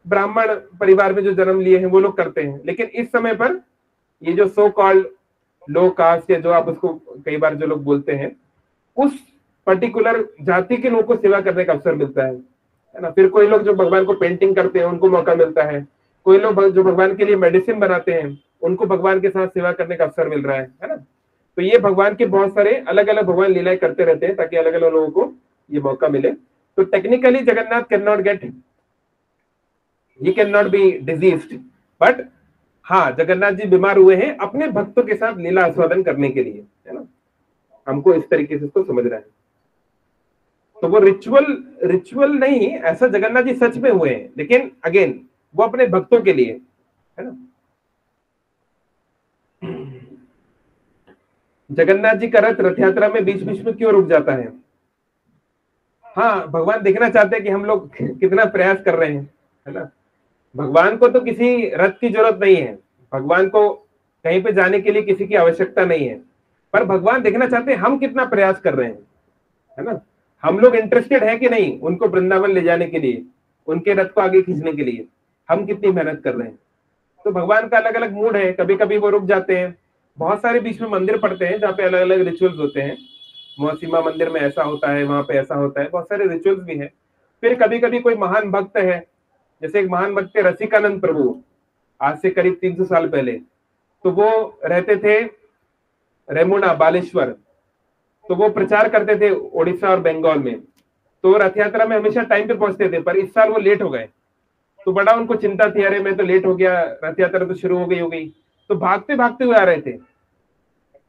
ब्राह्मण परिवार में जो जन्म लिए हैं वो लोग करते हैं। लेकिन इस समय पर ये जो सो कॉल्ड लो कास्ट, या जो आप उसको कई बार जो लोग बोलते हैं, उस पर्टिकुलर जाति के लोगों को सेवा करने का अवसर मिलता है ना। फिर कोई लोग जो भगवान को पेंटिंग करते हैं उनको मौका मिलता है, कोई लोग जो भगवान के लिए मेडिसिन बनाते हैं उनको भगवान के साथ सेवा करने का अवसर मिल रहा है ना। तो ये भगवान के बहुत सारे अलग अलग भगवान लीलाएं करते रहते हैं ताकि अलग अलग लोगों को ये मौका मिले। तो technically Jagannath can not gate, he can not be diseased, but हाँ जगन्नाथ जी बीमार हुए हैं अपने भक्तों के साथ लीला आस्वादन करने के लिए, है ना। हमको इस तरीके से इसको समझना है। तो वो रिचुअल नहीं, ऐसा जगन्नाथ जी सच में हुए हैं, लेकिन अगेन वो अपने भक्तों के लिए, है ना। जगन्नाथ जी का रथ यात्रा में बीच बीच में क्यों रुक जाता है? हाँ, भगवान देखना चाहते हैं कि हम लोग कितना प्रयास कर रहे हैं, है ना। भगवान को तो किसी रथ की जरूरत नहीं है, भगवान को कहीं पे जाने के लिए किसी की आवश्यकता नहीं है, पर भगवान देखना चाहते हैं हम कितना प्रयास कर रहे हैं, है ना। हम लोग इंटरेस्टेड है कि नहीं उनको वृंदावन ले जाने के लिए, उनके रथ को आगे खींचने के लिए हम कितनी मेहनत कर रहे हैं। तो भगवान का अलग अलग मूड है, कभी कभी वो रुक जाते हैं। बहुत सारे बीच में मंदिर पड़ते हैं जहाँ पे अलग अलग रिचुअल्स होते हैं, मौसीमा मंदिर में ऐसा होता है, वहां पे ऐसा होता है, बहुत सारे रिचुअल्स भी हैं। फिर कभी कभी कोई महान भक्त है, जैसे एक महान भक्त है रसिकानंद प्रभु, आज से करीब 300 साल पहले, तो वो रहते थे रेमुना बालेश्वर, तो वो प्रचार करते थे उड़ीसा और बंगाल में। तो रथ यात्रा में हमेशा टाइम पे पहुंचते थे, पर इस साल वो लेट हो गए, तो बड़ा उनको चिंता थी, अरे मैं तो लेट हो गया, रथ यात्रा तो शुरू हो गई। तो भागते भागते हुए आ रहे थे,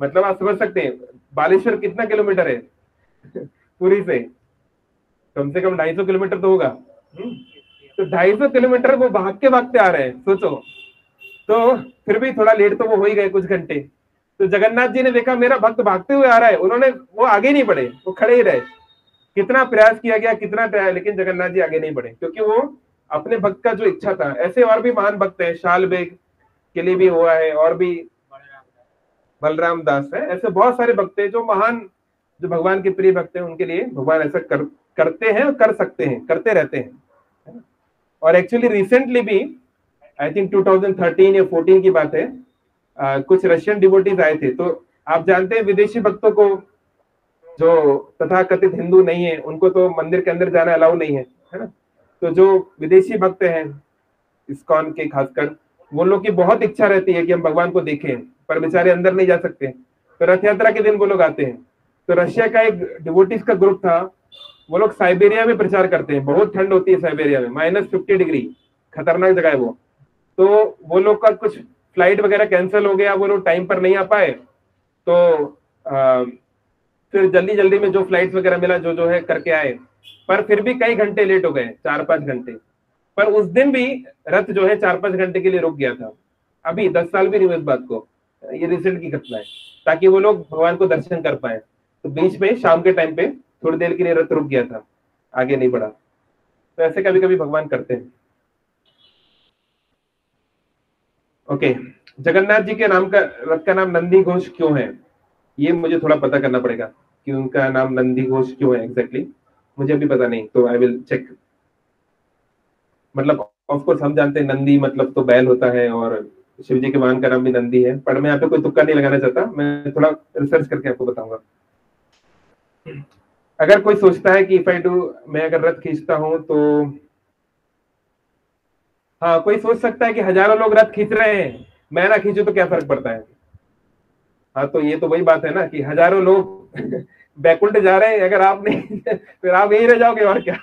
मतलब आप समझ सकते हैं बालेश्वर कितना किलोमीटर है पुरी से, कम से कम 250 किलोमीटर तो होगा। तो 250 किलोमीटर वो भागते आ रहे हैं, सोचो। तो फिर भी थोड़ा लेट तो वो हो ही गए कुछ घंटे। तो जगन्नाथ जी ने देखा मेरा भक्त भागते हुए आ रहा है, वो आगे नहीं बढ़े, वो खड़े ही रहे। कितना प्रयास किया गया, कितना प्रयास, लेकिन जगन्नाथ जी आगे नहीं बढ़े, क्योंकि वो अपने भक्त का जो इच्छा था। ऐसे और भी महान भक्त है, शाल बेग के लिए भी हुआ है, और भी बलराम दास है, ऐसे बहुत सारे भक्त हैं जो महान, जो भगवान के प्रिय भक्त हैं, उनके लिए भगवान ऐसा करते हैं और कर सकते हैं, करते रहते हैं। और एक्चुअली रिसेंटली भी, आई थिंक 2013 या 14 की बात है, कुछ रशियन डिवोटीज आए थे। तो आप जानते हैं विदेशी भक्तों को, जो तथाकथित हिंदू नहीं है, उनको तो मंदिर के अंदर जाना अलाउ नहीं है ना। तो जो विदेशी भक्त हैं इस्कॉन के खासकर, वो लोग की बहुत इच्छा रहती है कि हम भगवान को देखें, पर बेचारे अंदर नहीं जा सकते। तो रथ यात्रा के दिन वो लोग आते हैं। तो रशिया का एक डिवोटीज का ग्रुप था, वो लोग साइबेरिया में प्रचार करते हैं। बहुत ठंड होती है साइबेरिया में, -50 डिग्री, खतरनाक जगह है वो। तो वो लोग का कुछ फ्लाइट वगैरह कैंसिल हो गया, वो लोग टाइम पर नहीं आ पाए। तो फिर जल्दी जल्दी में जो फ्लाइट्स वगैरह मिला, जो जो है करके आए, पर फिर भी कई घंटे लेट हो गए, 4-5 घंटे। पर उस दिन भी रथ जो है 4-5 घंटे के लिए रुक गया था। अभी 10 साल भी नहीं हुए इस बात को, ये रिसेंट की घटना है, ताकि वो लोग भगवान को दर्शन कर पाए। तो बीच में शाम के टाइम पे थोड़ी देर के लिए रथ रुक गया था, आगे नहीं बढ़ा। तो ऐसे कभी कभी भगवान करते हैं। ओके, जगन्नाथ जी के नाम का रथ का नाम नंदी घोष क्यों है, ये मुझे थोड़ा पता करना पड़ेगा कि उनका नाम नंदी घोष क्यों है एग्जैक्टली, मुझे अभी पता नहीं, तो आई विल चेक। मतलब ऑफ कोर्स हम जानते हैं नंदी मतलब तो बैल होता है, और शिव जी के वाहन का नाम भी नंदी है, पर मैं यहाँ पे कोई तुक्का नहीं लगाना चाहता, मैं थोड़ा रिसर्च करके आपको बताऊंगा। अगर कोई सोचता है कि इफ आई डू, मैं अगर रथ खींचता हूं तो, हाँ कोई सोच सकता है कि हजारों लोग रथ खींच रहे हैं, मैं ना खींचू तो क्या फर्क पड़ता है। हाँ तो ये तो वही बात है ना कि हजारों लोग बैकुंठ जा रहे हैं, अगर आप नहीं फिर आप यही रह जाओगे और क्या।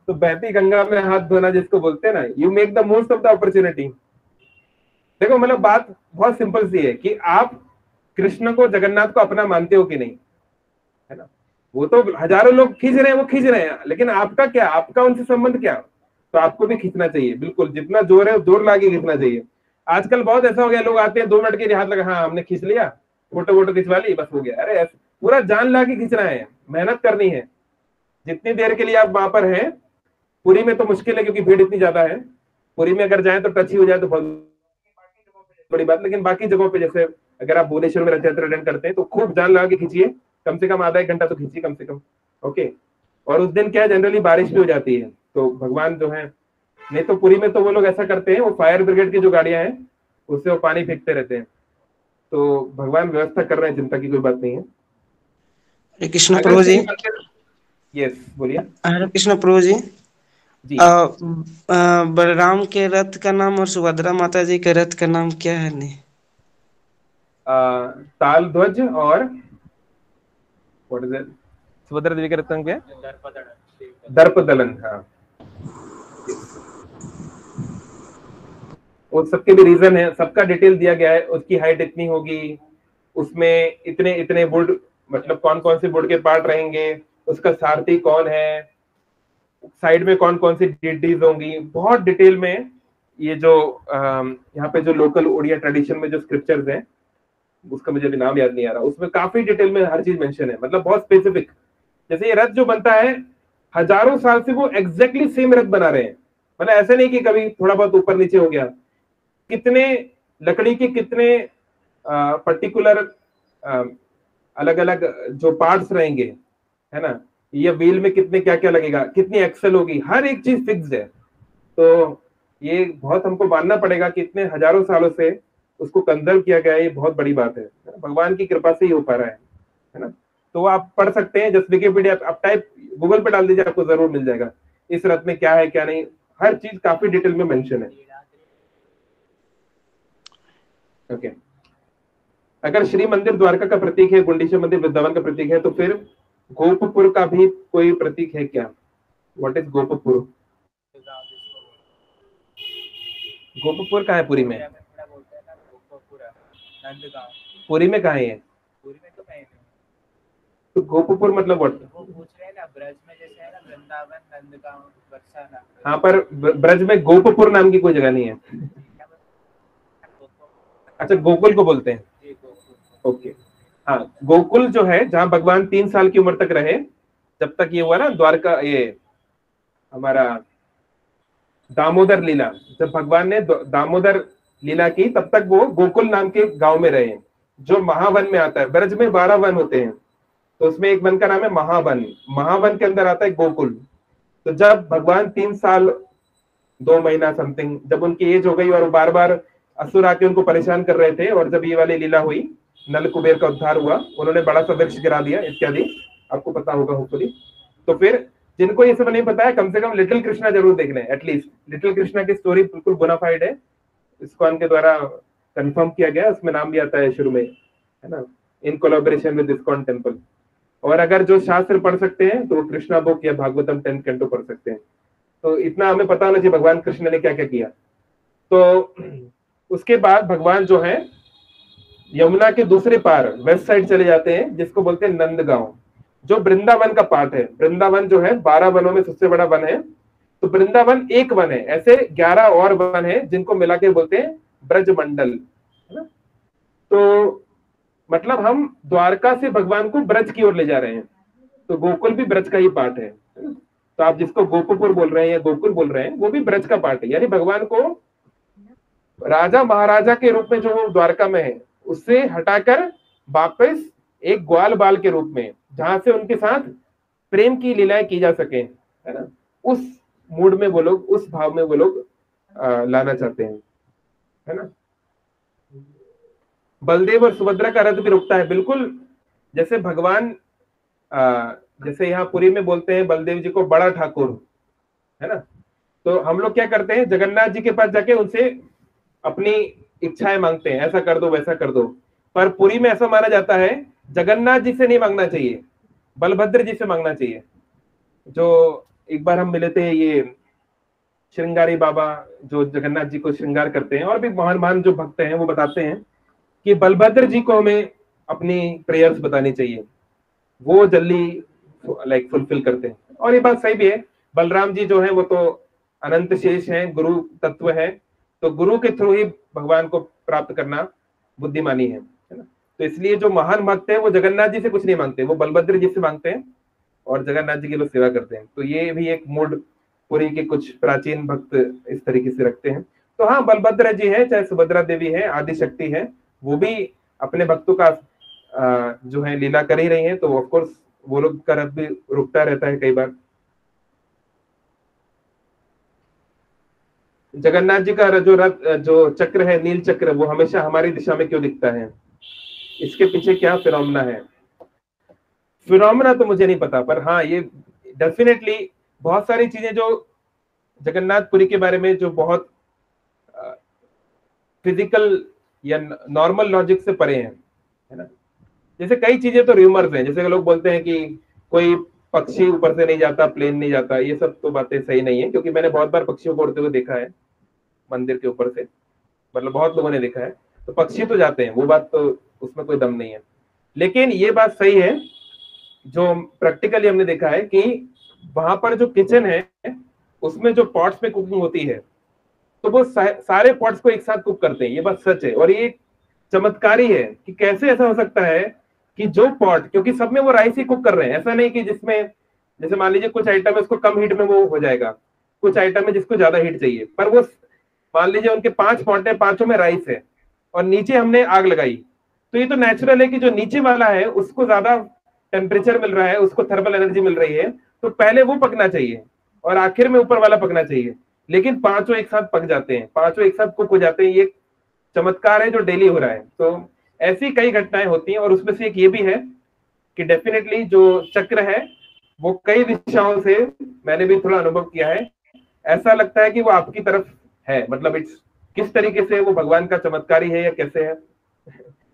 तो बहती गंगा में हाथ धोना जिसको बोलते हैं ना, you make the most of the opportunity. देखो मतलब बात बहुत सिंपल सी है कि आप कृष्ण को, जगन्नाथ को अपना मानते हो कि नहीं, है ना। वो तो हजारों लोग खींच रहे हैं, वो खींच रहे हैं, लेकिन आपका क्या, आपका उनसे संबंध क्या। तो आपको भी खींचना चाहिए, बिल्कुल जितना जोर है जोर लाके खींचना चाहिए। आजकल बहुत ऐसा हो गया, लोग आते हैं 2 मिनट के लिए हाथ लगा, हाँ हमने खींच लिया, फोटो वोटो खिंचवा ली, बस हो गया। अरे पूरा जान ला के खींचना है, मेहनत करनी है। जितनी देर के लिए आप वहां पर हैं, पुरी में तो मुश्किल है क्योंकि भीड़ इतनी ज्यादा है। पुरी में अगर जाए तो टच ही हो जाए तो बहुत बड़ी बात, लेकिन बाकी जगहों पे जैसे अगर आप भुवनेश्वर में रथ यात्रा अटेंड करते हैं तो खूब जान लगा के खींचिए, कम से कम आधा 1 घंटा तो खींचिए कम से कम। ओके, और उस दिन क्या है, जनरली बारिश भी हो जाती है, तो भगवान जो है, नहीं तो पुरी में तो वो लोग ऐसा करते हैं, वो फायर ब्रिगेड की जो गाड़ियां हैं उससे वो पानी फेंकते रहते हैं। तो भगवान व्यवस्था कर रहे हैं, चिंता की कोई बात नहीं है। हरे कृष्ण प्रभु जी। यस बोलिए। हरे कृष्ण प्रभु जी। जी बलराम के रथ का नाम और सुभद्रा माता जी के रथ का नाम क्या है? नहीं, ताल ध्वज और व्हाट इज इट, सुभद्रा देवी का रथ क्या, दर्प दलन। हाँ, उस सबके भी रीजन है, सबका डिटेल दिया गया है। उसकी हाइट इतनी होगी, उसमें इतने इतने वुड, मतलब कौन कौन से वुड के पार्ट रहेंगे, उसका सारथी कौन है, साइड में कौन कौन सी डिटीज होंगी, बहुत डिटेल में। ये जो यहाँ पे जो लोकल ओडिया ट्रेडिशन में जो स्क्रिप्चर्स हैं, उसका मुझे अभी नाम याद नहीं आ रहा, उसमें काफी डिटेल में हर चीज मेंशन है, मतलब बहुत स्पेसिफिक। जैसे ये रथ जो बनता है, हजारों साल से वो एग्जैक्टली सेम रथ बना रहे हैं, मतलब ऐसे नहीं कि कभी थोड़ा बहुत ऊपर नीचे हो गया। कितने लकड़ी के कितने पर्टिकुलर अलग अलग जो पार्ट्स रहेंगे, है ना, ये व्हील में कितने क्या क्या लगेगा, कितनी एक्सेल होगी, हर एक चीज फिक्स्ड है। तो ये बहुत हमको मानना पड़ेगा कि इतने हजारों सालों से उसको कंजर्व किया गया है, ये बहुत बड़ी बात है, भगवान की कृपा से ही हो पा रहा है ना। तो आप पढ़ सकते हैं, जस्ट विकिपीडिया आप टाइप गूगल पे डाल दीजिए, आपको जरूर मिल जाएगा इस रथ में क्या है क्या नहीं, हर चीज काफी डिटेल में मेंशन है। ओके, अगर श्री मंदिर द्वारका का प्रतीक है, गुंडीचा मंदिर वृंदावन का प्रतीक है, तो फिर गोपपुर का भी कोई प्रतीक है क्या? What is गोपपुर? गोपपुर कहाँ है पुरी में? पुरी में कहाँ है? तो गोपपुर मतलब व्हाट? ब्रज में जैसे है ना, वृंदावन, नंदगांव, बरसाना। हाँ, पर ब्रज में गोपपुर नाम की कोई जगह नहीं है। अच्छा, गोकुल को बोलते हैं। ओके, हाँ, गोकुल जो है जहाँ भगवान 3 साल की उम्र तक रहे, जब तक ये हुआ ना द्वारका, ये हमारा दामोदर लीला, जब भगवान ने दामोदर लीला की, तब तक वो गोकुल नाम के गांव में रहे, जो महावन में आता है। ब्रज में 12 वन होते हैं, तो उसमें एक वन का नाम है महावन, महावन के अंदर आता है गोकुल। तो जब भगवान 3 साल 2 महीना समथिंग, जब उनकी एज हो गई और बार बार असुर आके उनको परेशान कर रहे थे, और जब ये वाली लीला हुई, नल कुबेर का उद्धार हुआ, उन्होंने बड़ा सा वृक्ष गिरा दिया इत्यादि, आपको पता होगा होपफुली। तो फिर जिनको ये सब नहीं पता है, कम से कम लिटिल कृष्णा जरूर देख लें, एटलीस्ट लिटिल कृष्णा की स्टोरी बिल्कुल बोनाफाइड है, इस्कॉन के द्वारा कंफर्म किया गया, उसमें नाम भी आता है शुरू में, है ना, in collaboration with ISKCON temple. और अगर जो शास्त्र पढ़ सकते हैं तो कृष्णा बुक या भागवतम 10 कैंटो पढ़ सकते हैं। तो इतना हमें पता होना चाहिए भगवान कृष्ण ने क्या क्या किया। तो उसके बाद भगवान जो है यमुना के दूसरे पार वेस्ट साइड चले जाते हैं, जिसको बोलते हैं नंदगांव, जो वृंदावन का पार्ट है। वृंदावन जो है 12 वनों में सबसे बड़ा वन है, तो वृंदावन एक वन है, ऐसे 11 और वन है जिनको मिला के बोलते हैं ब्रजमंडल, है ना। तो मतलब हम द्वारका से भगवान को ब्रज की ओर ले जा रहे हैं, तो गोकुल भी ब्रज का ही पार्ट है। तो आप जिसको गोकुलपुर बोल रहे हैं या गोकुल बोल रहे हैं, वो भी ब्रज का पार्ट है। यानी भगवान को राजा महाराजा के रूप में जो द्वारका में है, उससे हटाकर वापस एक ग्वाल बाल के रूप में, जहां से उनके साथ प्रेम की लीलाएं की जा सके, है ना, उस मूड में वो लोग, उस भाव में वो लोग लाना चाहते हैं, है ना। बलदेव और सुभद्रा का रथ भी रुकता है, बिल्कुल जैसे भगवान जैसे यहाँ पुरी में बोलते हैं बलदेव जी को बड़ा ठाकुर, है ना। तो हम लोग क्या करते हैं, जगन्नाथ जी के पास जाके उनसे अपनी इच्छाएं मांगते हैं, ऐसा कर दो वैसा कर दो। पर पुरी में ऐसा माना जाता है जगन्नाथ जी से नहीं मांगना चाहिए, बलभद्र जी से मांगना चाहिए। जो एक बार हम मिले थे, ये श्रृंगारी बाबा जो जगन्नाथ जी को श्रृंगार करते हैं, और भी महान महान जो भक्त हैं, वो बताते हैं कि बलभद्र जी को हमें अपनी प्रेयर्स बतानी चाहिए, वो जल्दी लाइक फुलफिल करते हैं। और ये बात सही भी है, बलराम जी जो है वो तो अनंत शेष हैं, गुरु तत्व है, तो गुरु के थ्रू ही भगवान को प्राप्त करना बुद्धिमानी है ना। तो इसलिए जो महान भक्त है वो जगन्नाथ जी से कुछ नहीं मांगते, वो बलभद्र जी से मांगते हैं और जगन्नाथ जी की लोग सेवा करते हैं। तो ये भी एक मूड पुरी के कुछ प्राचीन भक्त इस तरीके से रखते हैं। तो हाँ, बलभद्र जी है, चाहे सुभद्रा देवी है, आदि शक्ति है, वो भी अपने भक्तों का जो है लीला कर ही रही है, तो ऑफकोर्स वो लोग का रथ भी रुकता रहता है कई बार। जगन्नाथ जी का जो रथ, जो चक्र है, नील चक्र, वो हमेशा हमारी दिशा में क्यों दिखता है, इसके पीछे क्या फिनोमेना है? फिनोमेना तो मुझे नहीं पता, पर हाँ ये डेफिनेटली बहुत सारी चीजें जो जगन्नाथपुरी के बारे में जो बहुत फिजिकल या नॉर्मल लॉजिक से परे हैं, है ना। जैसे कई चीजें तो र्यूमर्स हैं, जैसे लोग बोलते हैं कि कोई पक्षी ऊपर से नहीं जाता, प्लेन नहीं जाता, ये सब तो बातें सही नहीं है, क्योंकि मैंने बहुत बार पक्षियों को उड़ते हुए देखा है मंदिर के ऊपर से, मतलब बहुत लोगों ने देखा है। तो पक्षी तो जाते हैं, वो बात तो उसमें कोई दम नहीं है। लेकिन ये बात सही है जो प्रैक्टिकली हमने देखा है कि वहां पर जो किचन है उसमें जो पॉट्स में कुकिंग होती है, तो वो सारे पॉट्स को एक साथ कुक करते हैं, ये बात सच है। और ये चमत्कारी है कि कैसे ऐसा हो सकता है कि जो पॉट, क्योंकि सब में वो राइस ही कुक कर रहे हैं, ऐसा नहीं कि जिसमें जैसे मान लीजिए कुछ आइटम है उसको कम हीट में वो हो जाएगा, कुछ आइटम है जिसको ज्यादा हीट चाहिए, पर वो मान लीजिए उनके 5 पॉट है, 5 में राइस है और नीचे हमने आग लगाई, तो ये तो नेचुरल है कि जो नीचे वाला है उसको ज्यादा टेम्परेचर मिल रहा है, उसको थर्मल एनर्जी मिल रही है, तो पहले वो पकना चाहिए और आखिर में ऊपर वाला पकना चाहिए। लेकिन पांचों एक साथ पक जाते हैं, पांचों एक साथ कुक हो जाते हैं। ये चमत्कार है जो डेली हो रहा है। तो ऐसी कई घटनाएं होती हैं और उसमें से एक ये भी है कि डेफिनेटली जो चक्र है वो कई दिशाओं से, मैंने भी थोड़ा अनुभव किया है, ऐसा लगता है कि वो आपकी तरफ है। मतलब इट्स किस तरीके से वो भगवान का चमत्कारी है या कैसे है,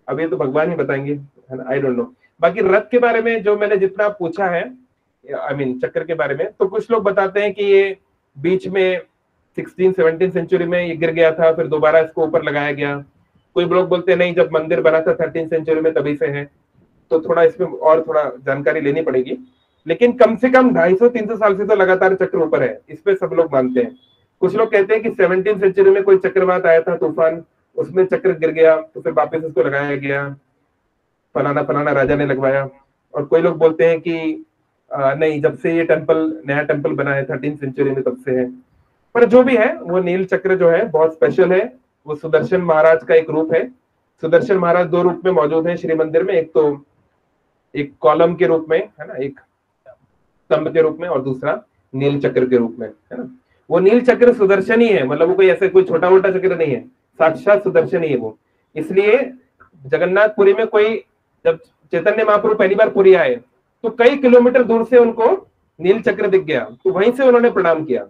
अब ये तो भगवान ही बताएंगे, है ना, आई डोंट नो। बाकी रथ के बारे में जो मैंने जितना पूछा है, आई मीन चक्र के बारे में, तो कुछ लोग बताते हैं कि ये बीच में 16-17 सेंचुरी में ये गिर गया था, फिर दोबारा इसको ऊपर लगाया गया। कोई लोग बोलते हैं नहीं, जब मंदिर बना था 13 सेंचुरी में तभी से है। तो थोड़ा इसमें और थोड़ा जानकारी लेनी पड़ेगी, लेकिन कम से कम 250-300 साल से तो लगातार चक्र ऊपर है, इस पे सब लोग मानते हैं। कुछ लोग कहते हैं कि 17 सेंचुरी में कोई चक्रवात आया था, तूफान, उसमें चक्र गिर गया तो फिर वापस उसको लगाया गया, फलाना फलाना राजा ने लगवाया। और कोई लोग बोलते हैं कि नहीं, जब से ये टेम्पल, नया टेम्पल बना है 13 सेंचुरी में, तब से है। पर जो भी है, वो नील चक्र जो है बहुत स्पेशल है। वो सुदर्शन महाराज का एक रूप है। सुदर्शन महाराज 2 रूप में मौजूद है श्री मंदिर में, एक तो एक कॉलम के रूप में, है ना, एक स्तंभ के रूप में, और दूसरा नील चक्र के रूप में, है ना। वो नील चक्र सुदर्शन ही है, मतलब वो कोई ऐसे कोई छोटा मोटा चक्र नहीं है, साक्षात सुदर्शन ही है वो। इसलिए जगन्नाथपुरी में कोई, जब चैतन्य महाप्रभु पहली बार पुरी आए तो कई किलोमीटर दूर से उनको नील चक्र दिख गया, तो वहीं से उन्होंने प्रणाम किया।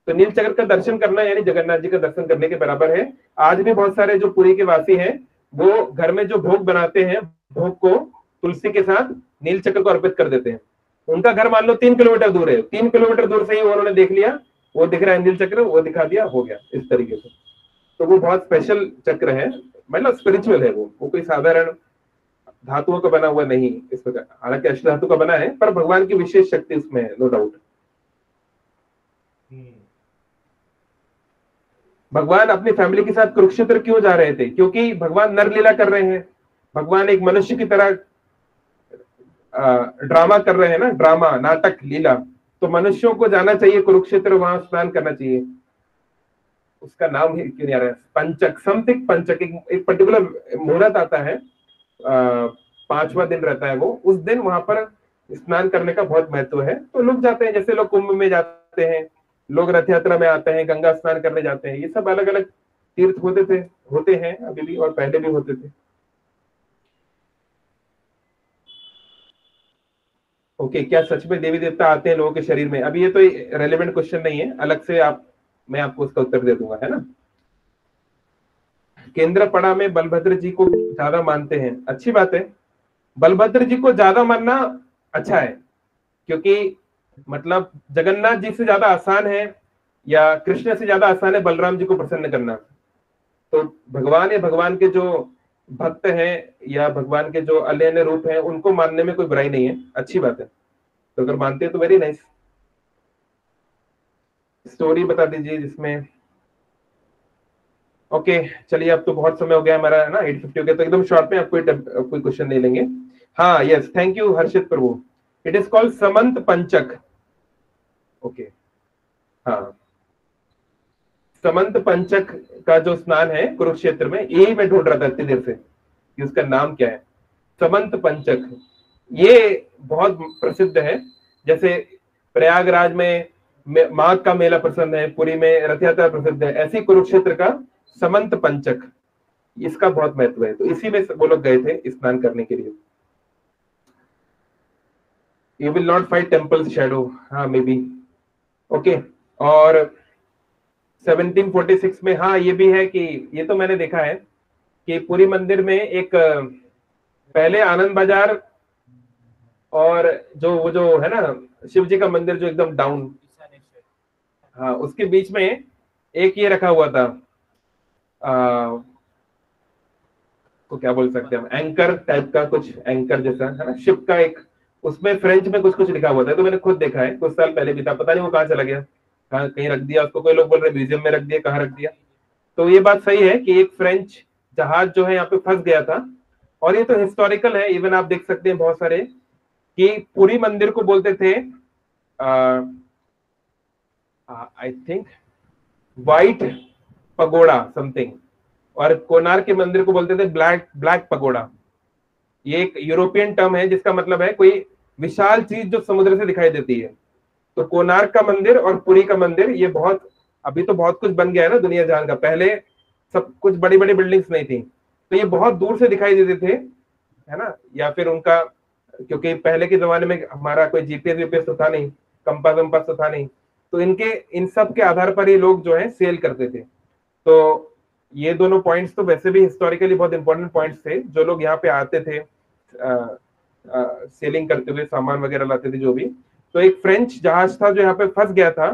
तो नील चक्र का दर्शन करना यानी जगन्नाथ जी का दर्शन करने के बराबर है। आज भी बहुत सारे जो पुरी के वासी हैं वो घर में जो भोग बनाते हैं, भोग को तुलसी के साथ नील चक्र को अर्पित कर देते हैं। उनका घर मान लो 3 किलोमीटर दूर है, 3 किलोमीटर दूर से ही उन्होंने देख लिया, वो दिख रहा है नील चक्र, वो दिखा दिया, हो गया इस तरीके से। तो वो बहुत स्पेशल चक्र है, मतलब स्पिरिचुअल है वो कोई साधारण धातुओं का बना हुआ नहीं इस प्रकार, हालांकि अष्ट धातु का बना है, पर भगवान की विशेष शक्ति उसमें है, नो डाउट। भगवान अपनी फैमिली के साथ कुरुक्षेत्र क्यों जा रहे थे? क्योंकि भगवान नरलीला कर रहे हैं, भगवान एक मनुष्य की तरह ड्रामा कर रहे हैं ना, ड्रामा, नाटक, लीला। तो मनुष्यों को जाना चाहिए कुरुक्षेत्र, वहां स्नान करना चाहिए। उसका नाम ही क्यों नहीं आ रहा है, पंचक, समथिंग पंचक, एक पर्टिकुलर मुहूर्त आता है, 5वां दिन रहता है वो, उस दिन वहां पर स्नान करने का बहुत महत्व है। तो लोग जाते हैं, जैसे लोग कुंभ में जाते हैं, लोग रथ यात्रा में आते हैं, गंगा स्नान करने जाते हैं, ये सब अलग अलग तीर्थ होते हैं अभी भी, और पहले भी होते थे। ओके, क्या सच में देवी देवता आते हैं लोगों के शरीर में? अभी ये तो रेलेवेंट क्वेश्चन नहीं है, अलग से मैं आपको उसका उत्तर दे दूंगा, है ना। केंद्रपड़ा में बलभद्र जी को ज्यादा मानते हैं, अच्छी बात है। बलभद्र जी को ज्यादा मानना अच्छा है, क्योंकि मतलब जगन्नाथ जी से ज्यादा आसान है, या कृष्ण से ज्यादा आसान है बलराम जी को प्रसन्न करना। तो भगवान या भगवान के जो भक्त हैं या भगवान के जो अन्य अन्य रूप हैं, उनको मानने में कोई बुराई नहीं है, अच्छी बात है। तो अगर मानते हैं तो वेरी नाइस। स्टोरी बता दीजिए जिसमें, ओके चलिए, अब तो बहुत समय हो गया हमारा, है ना, 8:50 हो गया, तो एकदम शॉर्ट में आप कोई क्वेश्चन नहीं लेंगे। हाँ, यस, थैंक यू हर्षित प्रभु। It is called Samant Panchak. Okay, हाँ, समंत पंचक का जो स्नान है कुरुक्षेत्र में, यही मैं ढूंढ रहा था इतनी देर से कि उसका नाम क्या है। समंत पंचक ये बहुत प्रसिद्ध है। जैसे प्रयागराज में माघ का मेला प्रसिद्ध है, पुरी में रथ यात्रा प्रसिद्ध है, ऐसी कुरुक्षेत्र का समंत पंचक, इसका बहुत महत्व है। तो इसी में वो लोग गए थे स्नान करने के लिए। You will not fight temple shadow, हाँ मे बी, ओके। और 1746 में, हाँ ये भी है कि ये तो मैंने देखा है कि पुरी मंदिर में एक पहले आनंद बाजार और वो जो है ना शिव जी का मंदिर जो एकदम डाउन, हाँ, उसके बीच में एक ये रखा हुआ था, को क्या बोल सकते हैं हम, एंकर टाइप का, कुछ एंकर जैसा, है ना, शिप का एक, उसमें फ्रेंच में कुछ कुछ लिखा हुआ था। तो मैंने खुद देखा है, कुछ साल पहले भी था, पता नहीं वो कहाँ चला गया, कहाँ कहीं रख दिया उसको, कोई लोग बोल रहे म्यूजियम में रख दिया, कहाँ रख दिया। तो ये बात सही है कि एक फ्रेंच जहाज जो है यहाँ पे फंस गया था, और ये तो हिस्टोरिकल है, इवन आप देख सकते हैं बहुत सारे कि पुरी मंदिर को बोलते थे I think white pagoda something, और कोणार्क के मंदिर को बोलते थे ब्लैक पगोड़ा। ये एक यूरोपियन टर्म है जिसका मतलब है कोई विशाल चीज जो समुद्र से दिखाई देती है। तो कोणार्क का मंदिर और पुरी का मंदिर, ये बहुत, अभी तो बहुत कुछ बन गया है ना दुनिया जहान का, पहले सब कुछ बड़ी बड़ी बिल्डिंग्स नहीं थी, तो ये बहुत दूर से दिखाई देते थे, है ना। या फिर उनका, क्योंकि पहले के जमाने में हमारा कोई जीपीएस वीपीएस तो था नहीं, कंपास वंपास तो था नहीं, तो इन सब के आधार पर ही लोग जो है सेल करते थे। तो ये दोनों पॉइंट्स तो वैसे भी हिस्टोरिकली बहुत इंपॉर्टेंट पॉइंट्स थे। जो लोग यहाँ पे आते थे सेलिंग करते हुए, सामान वगैरह लाते थे जो भी, तो एक फ्रेंच जहाज था जो यहाँ पे फंस गया था,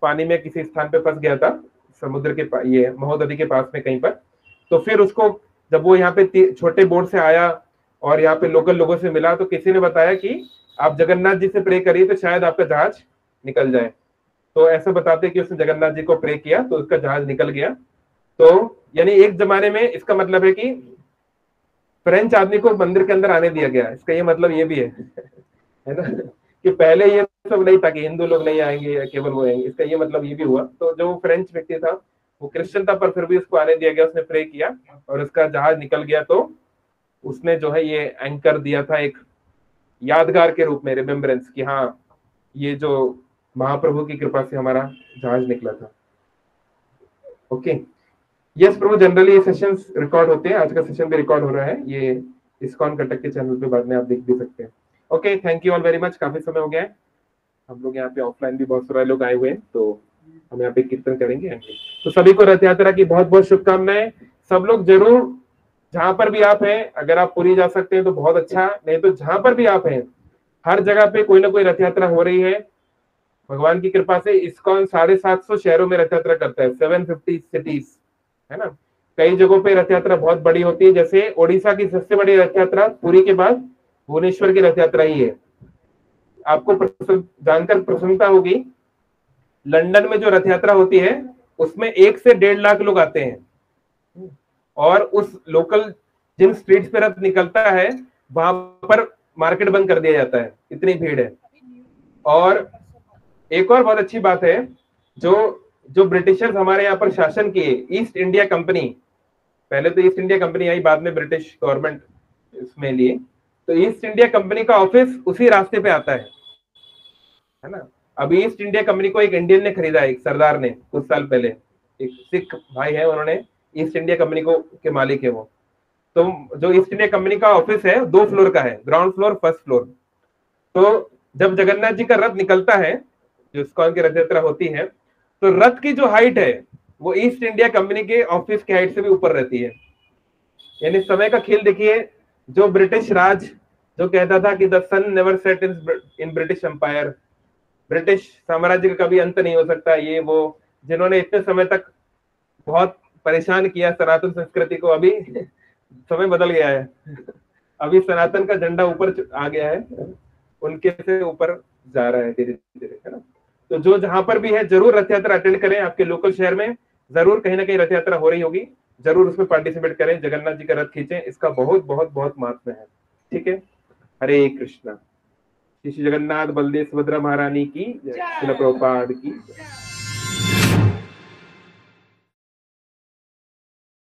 पानी में किसी स्थान पे फंस गया था, समुद्र के ये महोदधि के पास में कहीं पर। तो फिर उसको, जब वो यहाँ पे छोटे बोट से आया और यहाँ पे लोकल लोगों से मिला, तो किसी ने बताया कि आप जगन्नाथ जी से प्रे करिए तो शायद आपका जहाज निकल जाए। तो ऐसा बताते कि उसने जगन्नाथ जी को प्रे किया तो उसका जहाज निकल गया। तो यानी एक जमाने में, इसका मतलब है कि फ्रेंच आदमी को मंदिर के अंदर आने दिया गया, इसका ये मतलब ये भी है ना, कि पहले ये सब नहीं था कि हिंदू लोग नहीं आएंगे या केवल वो आएंगे, इसका ये मतलब ये भी हुआ। तो जो फ्रेंच व्यक्ति था वो क्रिश्चियन था, पर फिर भी उसको आने दिया गया, उसने प्रे किया और उसका जहाज निकल गया। तो उसने जो है ये एंकर दिया था एक यादगार के रूप में, रिमेम्बरेंस, कि हाँ ये जो महाप्रभु की कृपा से हमारा जहाज निकला था। ओके, यस प्रभु, जनरली ये सेशंस रिकॉर्ड होते हैं, आज का सेशन भी रिकॉर्ड हो रहा है, ये इस्कॉन कटक के चैनल पे बाद में आप देख भी सकते हैं। Okay, thank you all very much. काफी समय हो गया है, हम लोग यहाँ पे ऑफलाइन भी बहुत सारे लोग आए हुए हैं, तो हम यहाँ पे कीर्तन करेंगे। तो सभी को रथ यात्रा की बहुत बहुत शुभकामनाएं। सब लोग जरूर, जहां पर भी आप हैं, अगर आप पुरी जा सकते हैं तो बहुत अच्छा, नहीं तो जहां पर भी आप हैं, हर जगह पे कोई ना कोई रथ यात्रा हो रही है। भगवान की कृपा से इस्कॉन 750 शहरों में रथ यात्रा करता है, 750 सिटीज, है ना। कई जगहों पे रथ यात्रा बहुत बड़ी होती है, जैसे ओडिशा की सबसे बड़ी रथ यात्रा पुरी के बाद भुवनेश्वर की रथ यात्रा ही है। आपको जानकर प्रसन्नता होगी, लंदन में जो रथ यात्रा होती है उसमें 1 से 1.5 लाख लोग आते हैं, और उस लोकल जिन स्ट्रीट्स पे रथ निकलता है वहां पर मार्केट बंद कर दिया जाता है, इतनी भीड़ है। और एक और बहुत अच्छी बात है, जो ब्रिटिशर्स हमारे यहाँ पर शासन किए, ईस्ट इंडिया कंपनी, पहले तो ईस्ट इंडिया कंपनी आई, बाद में ब्रिटिश गवर्नमेंट इसमें लिए, तो ईस्ट इंडिया कंपनी का ऑफिस उसी रास्ते पे आता है ना। अभी ईस्ट इंडिया कंपनी को एक इंडियन ने खरीदा, एक सरदार ने, कुछ साल पहले, एक सिख भाई है, उन्होंने ईस्ट इंडिया कंपनी को के मालिक है वो। तो जो ईस्ट इंडिया कंपनी का ऑफिस है 2 फ्लोर का है, ग्राउंड फ्लोर, फर्स्ट फ्लोर। तो जब जगन्नाथ जी का रथ निकलता है, जो इस्कॉन की रथ यात्रा होती है, तो रथ की जो हाइट है वो ईस्ट इंडिया कंपनी के ऑफिस की हाइट से भी ऊपर रहती है। यानी समय का खेल देखिए, जो ब्रिटिश राज जो कहता था कि the sun never set in British empire, British साम्राज्य का कभी अंत नहीं हो सकता, ये वो, जिन्होंने इतने समय तक बहुत परेशान किया सनातन संस्कृति को, अभी समय बदल गया है, अभी सनातन का झंडा ऊपर आ गया है, उनके से ऊपर जा रहा है धीरे धीरे, है ना। तो जो जहां पर भी है जरूर रथ यात्रा अटेंड करें, आपके लोकल शहर में जरूर कहीं ना कहीं रथ यात्रा हो रही होगी, जरूर उसमें पार्टिसिपेट करें, जगन्नाथ जी का रथ खींचें, इसका बहुत बहुत बहुत महत्व है। ठीक है, हरे कृष्णा। श्री जगन्नाथ बलदेव सुभद्रा महारानी की जय, श्रील प्रभुपाद की जय।